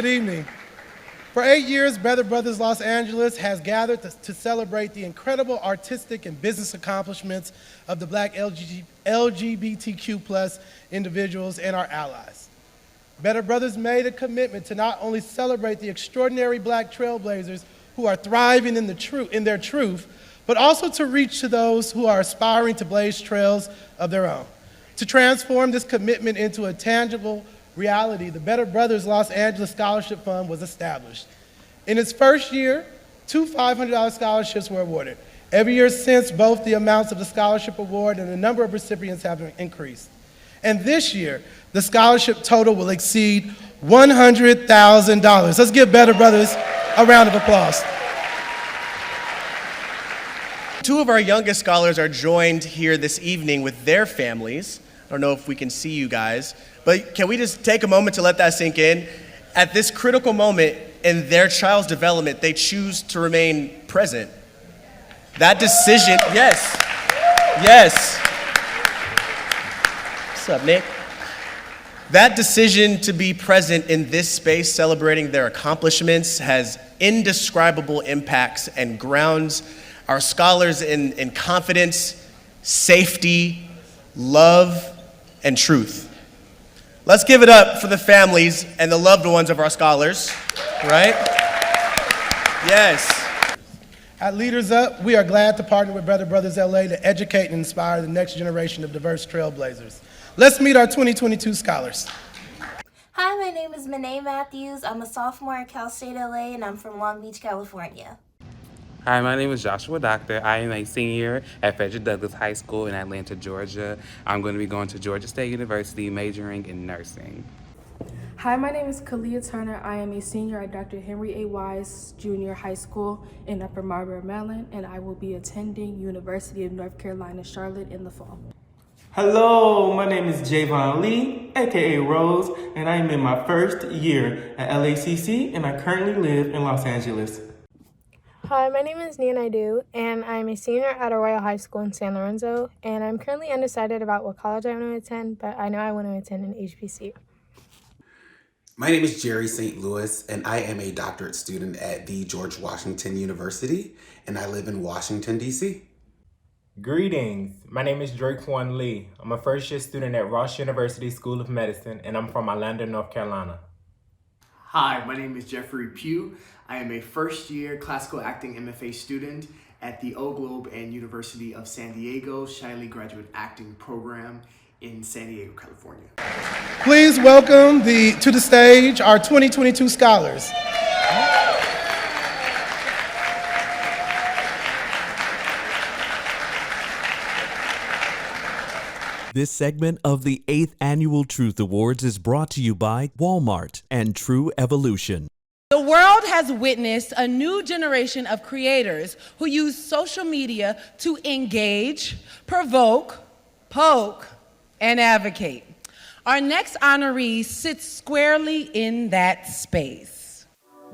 [SPEAKER 6] Good evening. For 8 years, Better Brothers Los Angeles has gathered to celebrate the incredible artistic and business accomplishments of the Black LGBTQ+ individuals and our allies. Better Brothers made a commitment to not only celebrate the extraordinary Black trailblazers who are thriving in their truth, but also to reach to those who are aspiring to blaze trails of their own. To transform this commitment into a tangible reality, the Better Brothers Los Angeles Scholarship Fund was established. In its first year, 2 $500 scholarships were awarded. Every year since, both the amounts of the scholarship award and the number of recipients have increased. And this year, the scholarship total will exceed $100,000. Let's give Better Brothers a round of applause.
[SPEAKER 8] Two of our youngest scholars are joined here this evening with their families. I don't know if we can see you guys, but can we just take a moment to let that sink in? At this critical moment in their child's development, they choose to remain present. That decision, yes. What's up, Nick? That decision to be present in this space, celebrating their accomplishments, has indescribable impacts and grounds our scholars in confidence, safety, love, and truth. Let's give it up for the families and the loved ones of our scholars, right? Yes.
[SPEAKER 6] At Leaders Up, we are glad to partner with Better Brothers LA to educate and inspire the next generation of diverse trailblazers. Let's meet our 2022 scholars.
[SPEAKER 4] Hi, my name is Manae Matthews. I'm a sophomore at Cal State LA, and I'm from Long Beach, California.
[SPEAKER 9] Hi, my name is Joshua Doctor. I am a senior at Frederick Douglass High School in Atlanta, Georgia. I'm going to be going to Georgia State University, majoring in nursing.
[SPEAKER 10] Hi, my name is Kalia Turner. I am a senior at Dr. Henry A. Wise Junior High School in Upper Marlboro, Maryland, and I will be attending University of North Carolina, Charlotte in the fall.
[SPEAKER 11] Hello, my name is Javon Lee, aka Rose, and I am in my first year at LACC, and I currently live in Los Angeles.
[SPEAKER 12] Hi, my name is Nia Naidu, and I'm a senior at Arroyo High School in San Lorenzo, and I'm currently undecided about what college I want to attend, but I know I want to attend an HBCU.
[SPEAKER 13] My name is Jerry St. Louis, and I am a doctorate student at the George Washington University, and I live in Washington, D.C.
[SPEAKER 14] Greetings, my name is Drake Juan Lee. I'm a first-year student at Ross University School of Medicine, and I'm from Orlando, North Carolina.
[SPEAKER 28] Hi, my name is Jeffrey Pugh. I am a first-year classical acting MFA student at the O Globe and University of San Diego Shiley Graduate Acting Program in San Diego, California.
[SPEAKER 6] Please welcome to the stage our 2022 scholars.
[SPEAKER 1] This segment of the 8th Annual Truth Awards is brought to you by Walmart and True Evolution.
[SPEAKER 29] The world has witnessed a new generation of creators who use social media to engage, provoke, poke, and advocate. Our next honoree sits squarely in that space.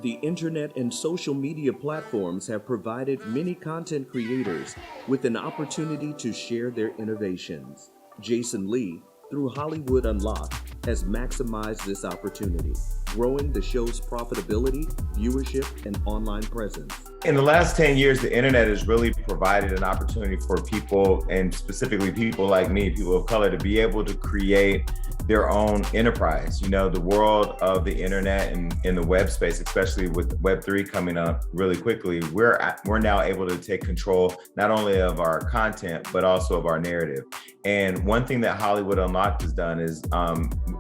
[SPEAKER 1] The internet and social media platforms have provided many content creators with an opportunity to share their innovations. Jason Lee, through Hollywood Unlocked, has maximized this opportunity, growing the show's profitability, viewership, and online presence.
[SPEAKER 30] In the last 10 years, the internet has really provided an opportunity for people, and specifically people like me, people of color, to be able to create their own enterprise. You know, the world of the internet and in the web space, especially with Web3 coming up really quickly, we're now able to take control not only of our content, but also of our narrative. And one thing that Hollywood Unlocked has done is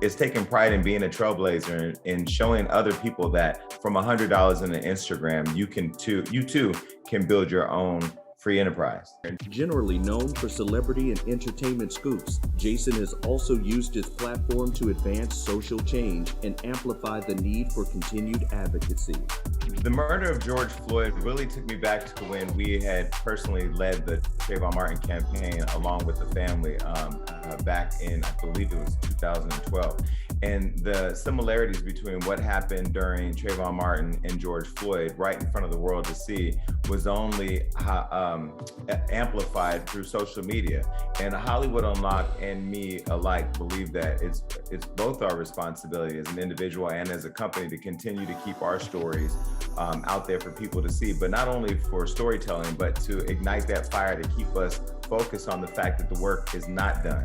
[SPEAKER 30] it's taken pride in being a trailblazer and showing other people that from $100 in an Instagram, you too can build your own free enterprise.
[SPEAKER 1] Generally known for celebrity and entertainment scoops, Jason has also used his platform to advance social change and amplify the need for continued advocacy.
[SPEAKER 30] The murder of George Floyd really took me back to when we had personally led the Trayvon Martin campaign along with the family. back in, I believe it was 2012. And the similarities between what happened during Trayvon Martin and George Floyd right in front of the world to see was only amplified through social media. And Hollywood Unlocked and me alike believe that it's both our responsibility as an individual and as a company to continue to keep our stories out there for people to see, but not only for storytelling, but to ignite that fire to keep us focused on the fact that the work is not done.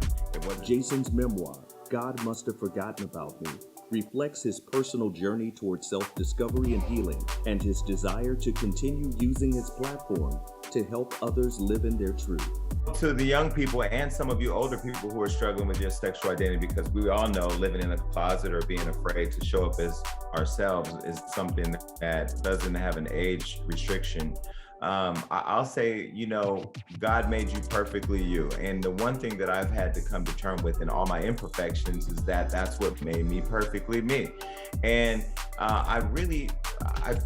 [SPEAKER 2] Jason's memoir, God Must Have Forgotten About Me, reflects his personal journey towards self-discovery and healing, and his desire to continue using his platform to help others live in their truth.
[SPEAKER 30] To the young people and some of you older people who are struggling with your sexual identity, because we all know living in a closet or being afraid to show up as ourselves is something that doesn't have an age restriction. I'll say, you know, God made you perfectly you. And the one thing that I've had to come to terms with in all my imperfections is that that's what made me perfectly me. And I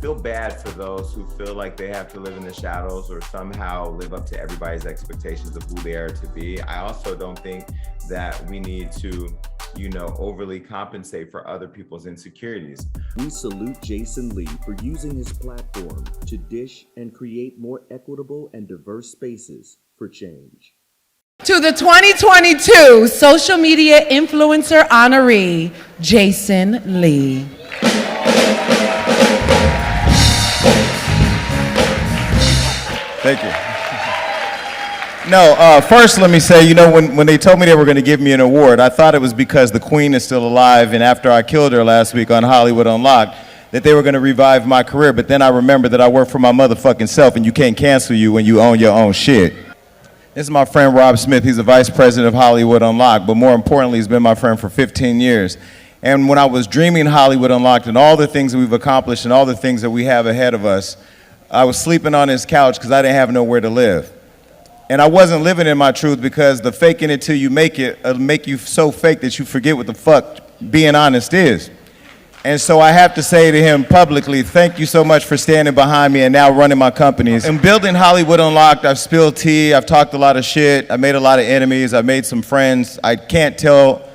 [SPEAKER 30] feel bad for those who feel like they have to live in the shadows or somehow live up to everybody's expectations of who they are to be. I also don't think that we need to, you know, overly compensate for other people's insecurities.
[SPEAKER 2] We salute Jason Lee for using his platform to dish and create more equitable and diverse spaces for change.
[SPEAKER 29] To the 2022 Social Media Influencer Honoree, Jason Lee.
[SPEAKER 3] Thank you. No, first let me say, you know, when they told me they were going to give me an award, I thought it was because the Queen is still alive, and after I killed her last week on Hollywood Unlocked, that they were going to revive my career. But then I remembered that I work for my motherfucking self, and you can't cancel you when you own your own shit. This is my friend Rob Smith. He's the vice president of Hollywood Unlocked, but more importantly, he's been my friend for 15 years. And when I was dreaming Hollywood Unlocked and all the things that we've accomplished and all the things that we have ahead of us, I was sleeping on his couch because I didn't have nowhere to live. And I wasn't living in my truth because the faking it till you make it make you so fake that you forget what the fuck being honest is. And so I have to say to him publicly, thank you so much for standing behind me and now running my companies. In building Hollywood Unlocked, I've spilled tea, I've talked a lot of shit, I made a lot of enemies, I've made some friends. I can't tell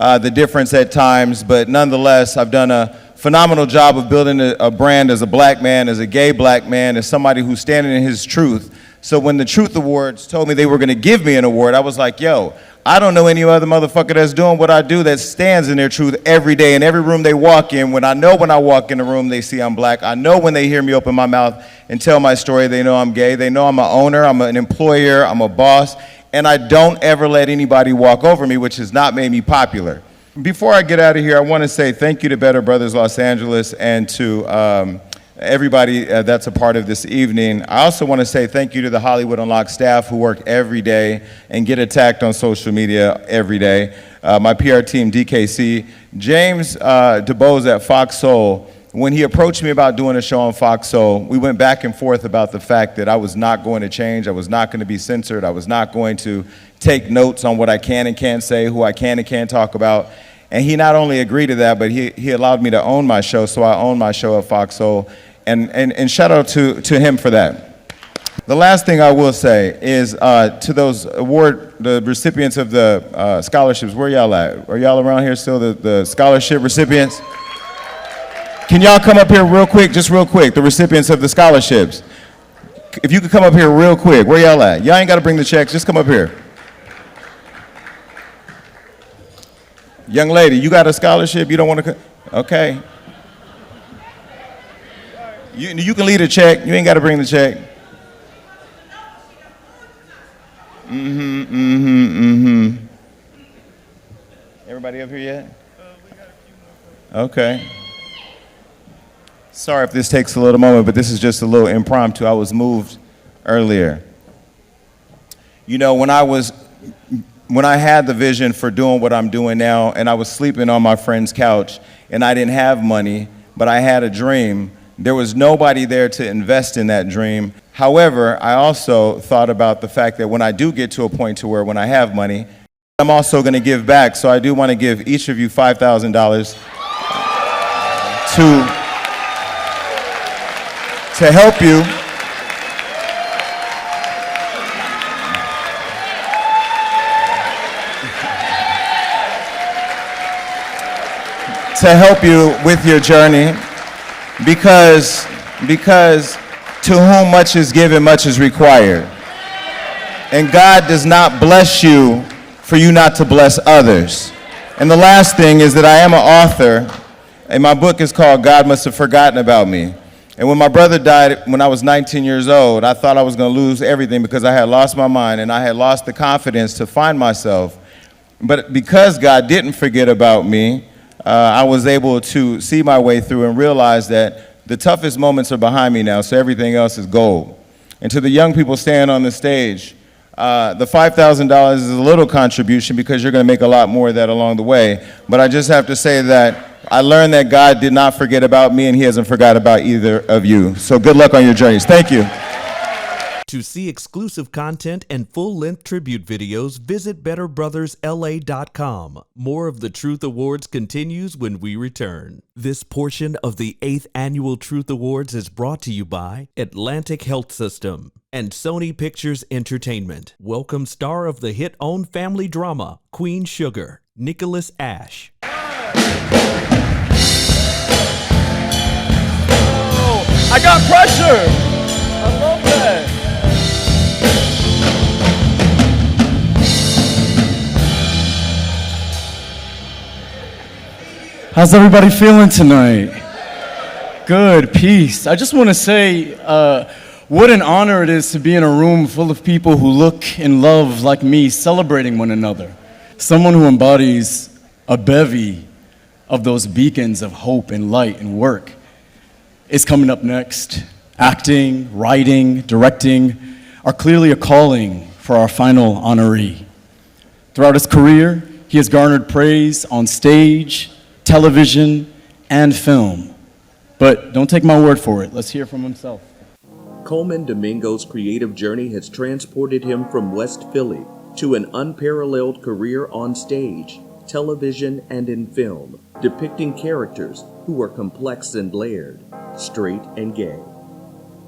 [SPEAKER 3] the difference at times, but nonetheless, I've done a phenomenal job of building a brand as a black man, as a gay black man, as somebody who's standing in his truth. So when the Truth Awards told me they were gonna give me an award, I was like, yo, I don't know any other motherfucker that's doing what I do that stands in their truth every day in every room they walk in. When I walk in the room, they see I'm black. I know when they hear me open my mouth and tell my story, they know I'm gay. They know I'm an owner, I'm an employer, I'm a boss, and I don't ever let anybody walk over me, which has not made me popular. Before I get out of here, I wanna say thank you to Better Brothers Los Angeles and to everybody that's a part of this evening. I also want to say thank you to the Hollywood Unlocked staff who work every day and get attacked on social media every day. My PR team, DKC. James DeBose at Fox Soul, when he approached me about doing a show on Fox Soul, we went back and forth about the fact that I was not going to change, I was not going to be censored, I was not going to take notes on what I can and can't say, who I can and can't talk about. And he not only agreed to that, but he allowed me to own my show, so I own my show at Fox Soul. And shout out to him for that. The last thing I will say is to those the recipients of the scholarships, where y'all at? Are y'all around here still, the scholarship recipients? Can y'all come up here real quick, just real quick, the recipients of the scholarships? If you could come up here real quick, where y'all at? Y'all ain't gotta bring the checks, just come up here. Young lady, you got a scholarship, you don't wanna come? Okay. You can leave a check. You ain't got to bring the check. Everybody up here yet? Okay. Sorry if this takes a little moment, but this is just a little impromptu. I was moved earlier. You know, when I had the vision for doing what I'm doing now, and I was sleeping on my friend's couch, and I didn't have money, but I had a dream, there was nobody there to invest in that dream. However, I also thought about the fact that when I do get to a point to where when I have money, I'm also gonna give back. So I do wanna give each of you $5,000 to help you. to help you with your journey because to whom much is given, much is required. And God does not bless you for you not to bless others. And the last thing is that I am an author, and my book is called God Must Have Forgotten About Me. And when my brother died when I was 19 years old, I thought I was going to lose everything because I had lost my mind and I had lost the confidence to find myself. But because God didn't forget about me, I was able to see my way through and realize that the toughest moments are behind me now, so everything else is gold. And to the young people standing on the stage, the $5,000 is a little contribution because you're going to make a lot more of that along the way. But I just have to say that I learned that God did not forget about me and he hasn't forgot about either of you. So good luck on your journeys. Thank you.
[SPEAKER 1] To see exclusive content and full-length tribute videos, visit betterbrothersla.com. More of the Truth Awards continues when we return. This portion of the 8th Annual Truth Awards is brought to you by Atlantic Health System and Sony Pictures Entertainment. Welcome star of the hit-own family drama, Queen Sugar, Nicholas Ash.
[SPEAKER 15] Oh, I got pressure! I love that! How's everybody feeling tonight? Good, peace. I just want to say what an honor it is to be in a room full of people who look and love like me, celebrating one another. Someone who embodies a bevy of those beacons of hope and light and work is coming up next. Acting, writing, directing are clearly a calling for our final honoree. Throughout his career, he has garnered praise on stage, television, and film. But don't take my word for it. Let's hear from himself.
[SPEAKER 2] Coleman Domingo's creative journey has transported him from West Philly to an unparalleled career on stage, television, and in film, depicting characters who are complex and layered, straight and gay.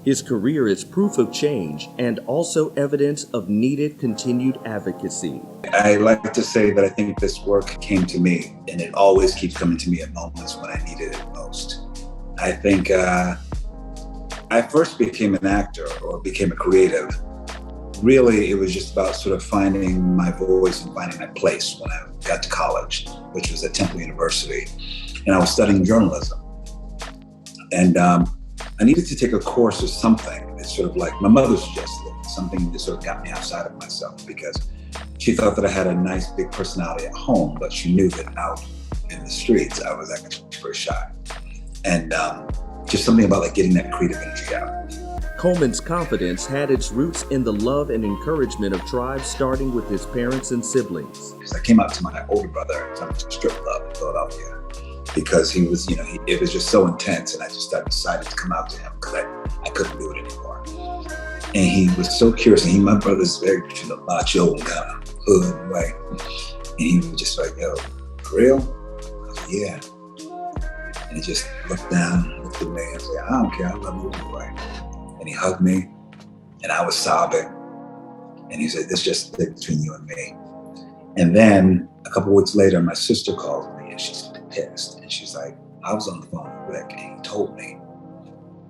[SPEAKER 2] His career is proof of change and also evidence of needed continued advocacy.
[SPEAKER 16] I like to say that I think this work came to me, and it always keeps coming to me at moments when I needed it most. I think I first became an actor or became a creative. Really, it was just about sort of finding my voice and finding my place when I got to college, which was at Temple University, and I was studying journalism. And I needed to take a course or something. It's sort of like my mother suggested it, something that sort of got me outside of myself because she thought that I had a nice big personality at home, but she knew that out in the streets, I was actually very shy. And just something about like getting that creative energy out.
[SPEAKER 2] Coleman's confidence had its roots in the love and encouragement of tribes, starting with his parents and siblings.
[SPEAKER 16] I came out to my older brother at some strip club in Philadelphia because he was, it was just so intense, and I decided to come out to him because I couldn't do it anymore. And he was so curious, and my brother's very macho and kind of hood way. And he was just like, yo, for real? I was like, yeah. And he just looked down, looked at me, and said, I don't care, I love you anyway. And he hugged me, and I was sobbing. And he said, this just between you and me. And then a couple weeks later, my sister called me, and she's pissed. And she's like, I was on the phone with Rick, and he told me.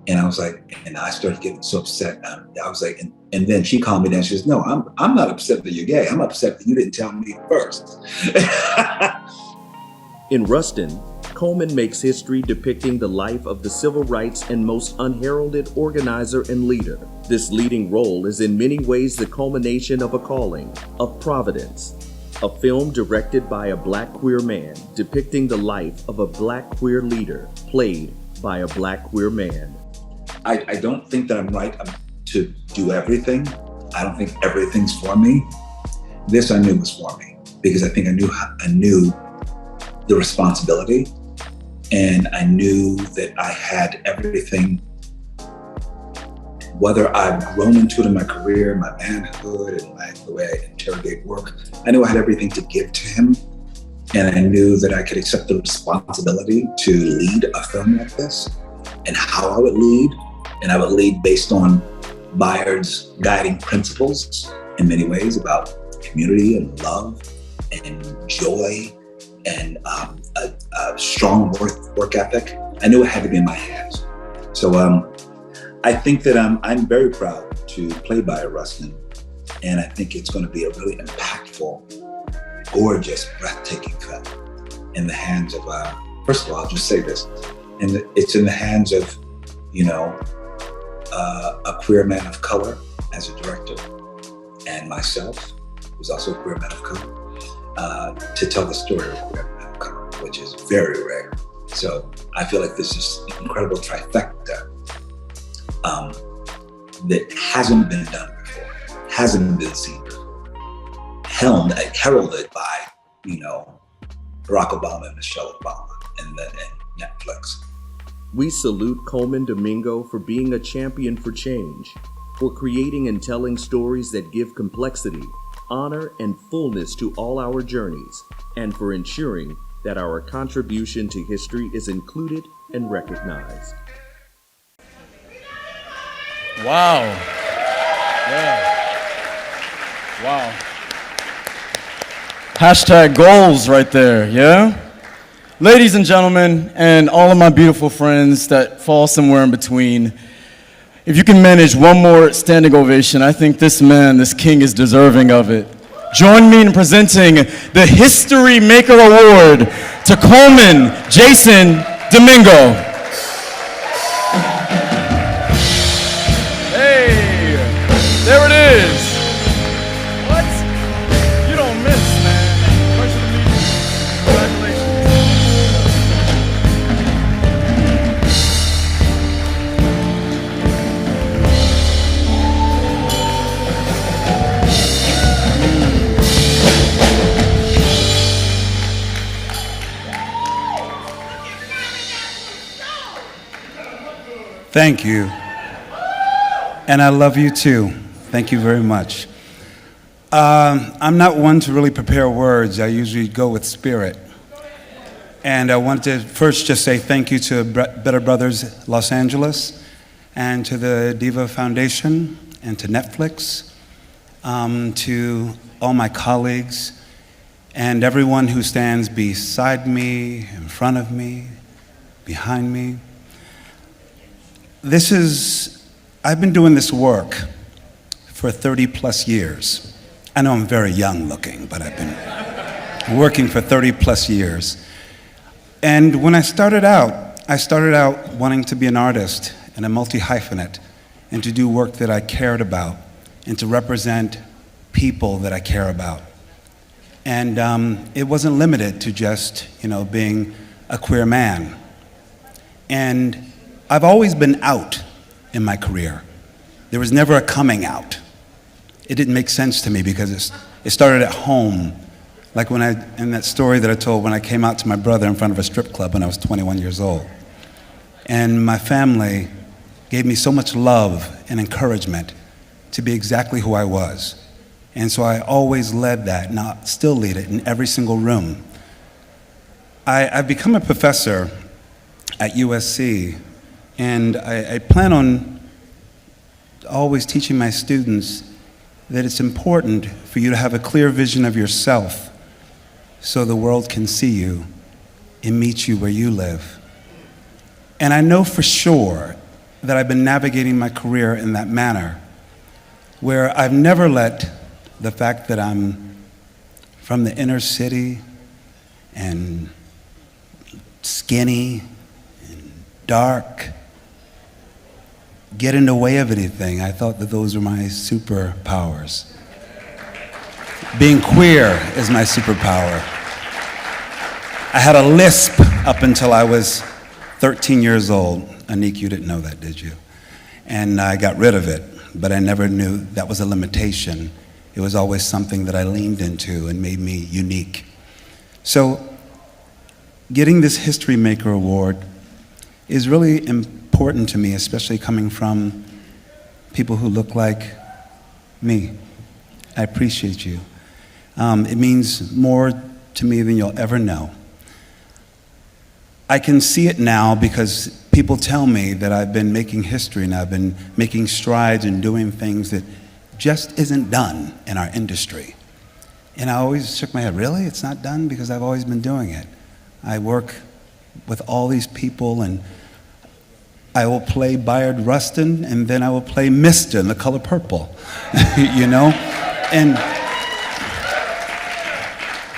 [SPEAKER 16] And I was like, and I started getting so upset. I was like, and then she calmed me down. She says, no, I'm not upset that you're gay. I'm upset that you didn't tell me first.
[SPEAKER 2] In Ruston, Coleman makes history depicting the life of the civil rights and most unheralded organizer and leader. This leading role is in many ways the culmination of a calling, of providence. A film directed by a Black queer man depicting the life of a Black queer leader played by a Black queer man.
[SPEAKER 16] I don't think that I'm right to do everything. I don't think everything's for me. This I knew was for me because I think I knew the responsibility, and I knew that I had everything, whether I've grown into it in my career, my manhood, and the way I interrogate work. I knew I had everything to give to him, and I knew that I could accept the responsibility to lead a film like this, and how I would lead. And I would lead based on Bayard's guiding principles in many ways about community and love and joy and strong work ethic. I knew it had to be in my hands. So I think that I'm very proud to play Baya Rustin, and I think it's going to be a really impactful, gorgeous, breathtaking film in the hands of, first of all, I'll just say this, it's in the hands of, a queer man of color as a director, and myself, who's also a queer man of color, to tell the story of a queer man of color, which is very rare. So I feel like this is an incredible trifecta that hasn't been done before, hasn't been seen before, heralded by, Barack Obama and Michelle Obama and Netflix.
[SPEAKER 2] We salute Coleman Domingo for being a champion for change, for creating and telling stories that give complexity, honor, and fullness to all our journeys, and for ensuring that our contribution to history is included and recognized.
[SPEAKER 15] Wow. Yeah. Wow. Hashtag goals right there, yeah? Ladies and gentlemen, and all of my beautiful friends that fall somewhere in between, if you can manage one more standing ovation, I think this man, this king, is deserving of it. Join me in presenting the History Maker Award to Coleman Jason Domingo. Hey, there it is. What? You don't miss, man. Pleasure to meet you. Congratulations.
[SPEAKER 7] Thank you. And I love you too. Thank you very much. I'm not one to really prepare words. I usually go with spirit. And I want to first just say thank you to Better Brothers Los Angeles and to the DIVA Foundation and to Netflix, to all my colleagues and everyone who stands beside me, in front of me, behind me. I've been doing this work for 30 plus years. I know I'm very young looking, but I've been working for 30 plus years. And when I started out wanting to be an artist and a multi-hyphenate and to do work that I cared about and to represent people that I care about. And it wasn't limited to just, being a queer man. And I've always been out in my career. There was never a coming out. It didn't make sense to me because it started at home. Like in that story that I told when I came out to my brother in front of a strip club when I was 21 years old. And my family gave me so much love and encouragement to be exactly who I was. And so I always led that, and I still lead it in every single room. I've become a professor at USC, and I plan on always teaching my students that it's important for you to have a clear vision of yourself so the world can see you and meet you where you live. And I know for sure that I've been navigating my career in that manner, where I've never let the fact that I'm from the inner city and skinny and dark get in the way of anything. I thought that those were my superpowers. Being queer is my superpower. I had a lisp up until I was 13 years old. Anik, you didn't know that, did you? And I got rid of it, but I never knew that was a limitation. It was always something that I leaned into and made me unique. So getting this History Maker Award is really important to me, especially coming from people who look like me. I appreciate you. It means more to me than you'll ever know. I can see it now because people tell me that I've been making history and I've been making strides and doing things that just isn't done in our industry. And I always shook my head, really? It's not done? Because I've always been doing it. I work with all these people, and I will play Bayard Rustin, and then I will play Mr. in the color purple, you know?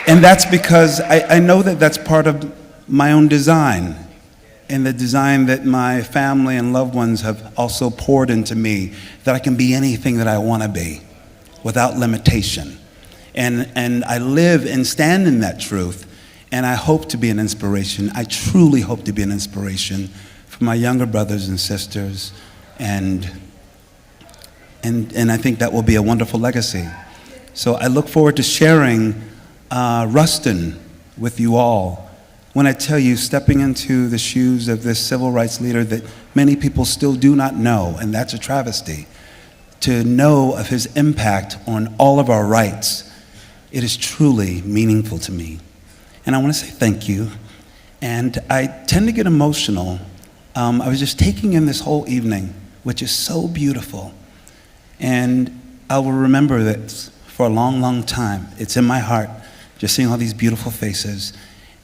[SPEAKER 7] And that's because I know that that's part of my own design, and the design that my family and loved ones have also poured into me, that I can be anything that I want to be without limitation. And I live and stand in that truth, and I hope to be an inspiration. I truly hope to be an inspiration for my younger brothers and sisters, and I think that will be a wonderful legacy. So I look forward to sharing Rustin with you all. When I tell you, stepping into the shoes of this civil rights leader that many people still do not know, and that's a travesty, to know of his impact on all of our rights, it is truly meaningful to me. And I want to say thank you. And I tend to get emotional. I was just taking in this whole evening, which is so beautiful. And I will remember this for a long, long time. It's in my heart, just seeing all these beautiful faces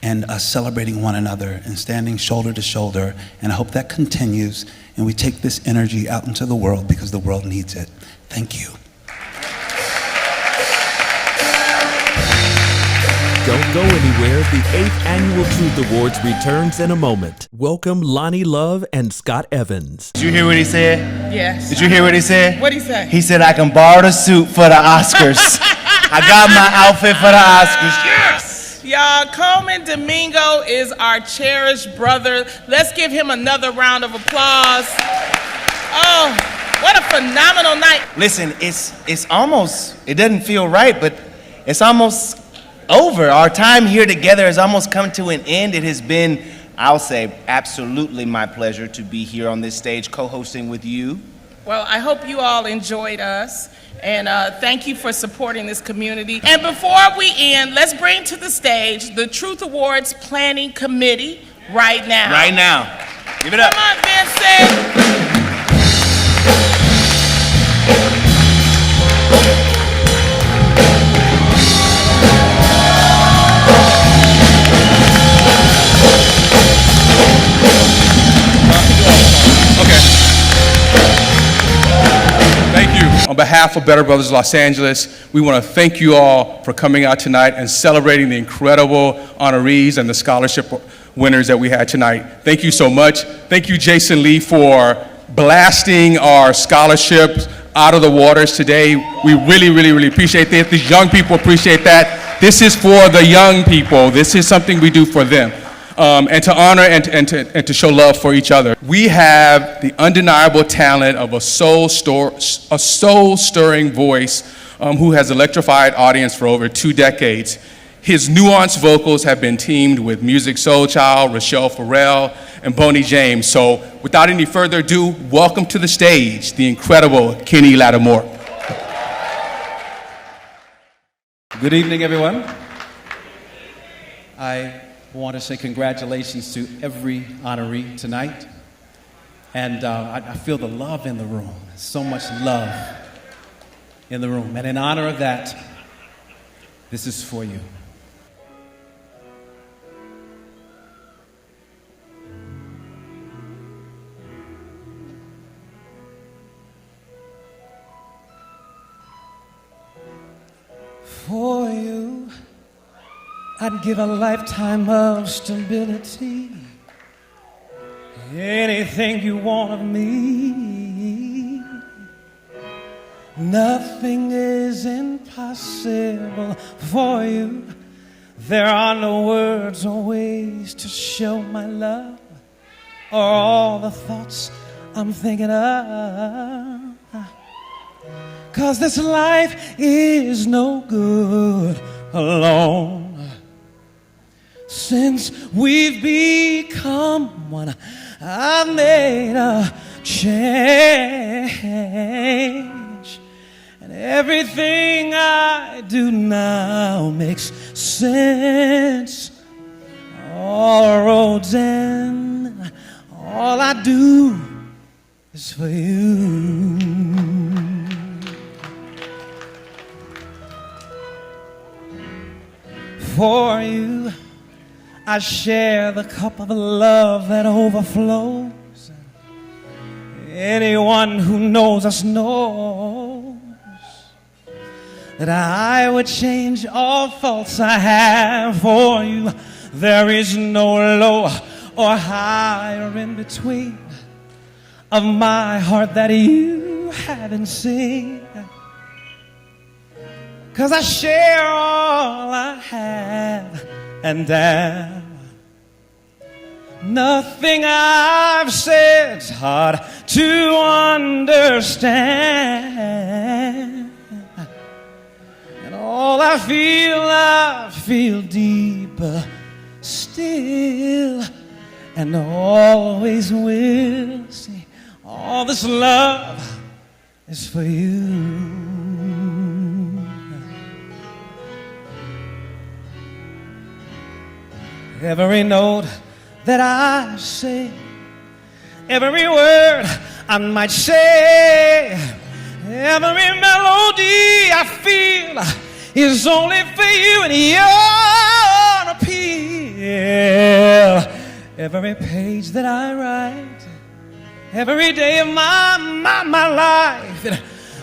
[SPEAKER 7] and us celebrating one another and standing shoulder to shoulder. And I hope that continues, and we take this energy out into the world because the world needs it. Thank you.
[SPEAKER 1] Don't go anywhere. The 8th Annual Truth Awards returns in a moment. Welcome Loni Love and Scott Evans.
[SPEAKER 8] Did you hear what he said?
[SPEAKER 29] Yes.
[SPEAKER 8] Did you hear what he said?
[SPEAKER 29] What'd he say?
[SPEAKER 8] He said, I can borrow the suit for the Oscars. I got my outfit for the Oscars. Yes!
[SPEAKER 29] Y'all, Coleman Domingo is our cherished brother. Let's give him another round of applause. Oh, what a phenomenal night.
[SPEAKER 8] Listen, it's almost, it doesn't feel right, but it's almost over. Our time here together has almost come to an end. It has been, I'll say, absolutely my pleasure to be here on this stage co-hosting with you.
[SPEAKER 29] Well, I hope you all enjoyed us, and thank you for supporting this community. And before we end, let's bring to the stage the Truth Awards Planning Committee right now.
[SPEAKER 8] Right now. Give it up.
[SPEAKER 29] Come on, Vincent.
[SPEAKER 5] On behalf of Better Brothers Los Angeles, we want to thank you all for coming out tonight and celebrating the incredible honorees and the scholarship winners that we had tonight. Thank you so much. Thank you, Jason Lee, for blasting our scholarships out of the waters today. We really, really, really appreciate that. These young people appreciate that. This is for the young people. This is something we do for them. And to honor and to show love for each other. We have the undeniable talent of a soul-stirring voice who has electrified audience for over 2 decades. His nuanced vocals have been teamed with Music Soul Child, Rochelle Farrell, and Boney James. So without any further ado, welcome to the stage, the incredible Kenny Lattimore.
[SPEAKER 17] Good evening, everyone. I want to say congratulations to every honoree tonight. And I feel the love in the room, so much love in the room. And in honor of that, this is for you. For you, I'd give a lifetime of stability. Anything you want of me. Nothing is impossible for you. There are no words or ways to show my love or all the thoughts I'm thinking of. 'Cause this life is no good alone. Since we've become one, I've made a change. And everything I do now makes sense. All roads end, all I do is for you. For you, I share the cup of love that overflows. Anyone who knows us knows that I would change all faults I have for you. There is no low or higher in between of my heart that you haven't seen. 'Cause I share all I have and am. Nothing I've said's hard to understand. And all I feel deeper still, and always will. See, all this love is for you. Every note that I say, every word I might say, every melody I feel is only for you and your appeal. Every page that I write, every day of my life, it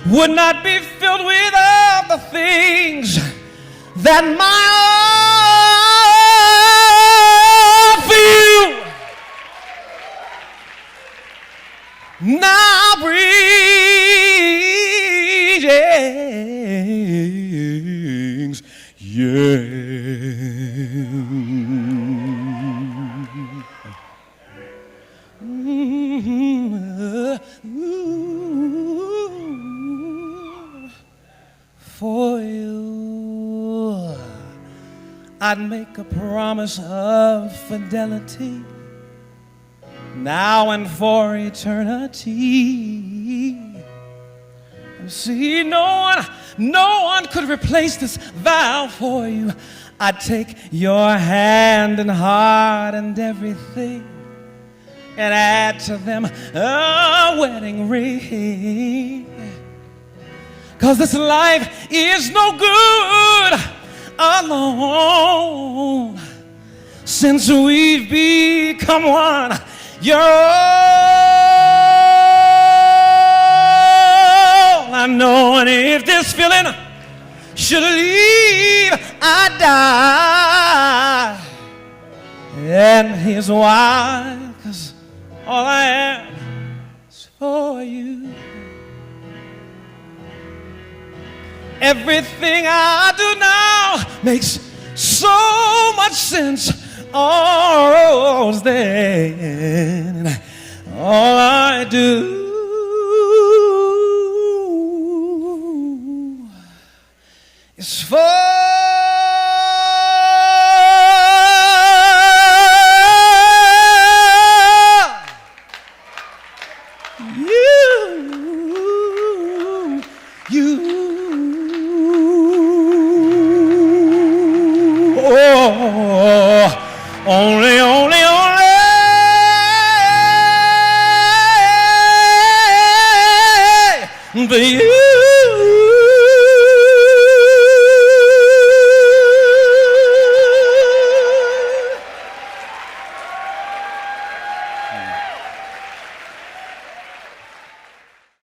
[SPEAKER 17] would not be filled without the things that my heart for you now brings. Yeah. For you, I'd make a promise of fidelity now and for eternity. See, no one could replace this vow for you. I'd take your hand and heart and everything and add to them a wedding ring. 'Cause this life is no good alone. Since we've become one, you're all I know. And if this feeling should leave, I'd die. And here's why, 'cause all I am is for you. Everything I do now makes so much sense. Oh, then all I do is for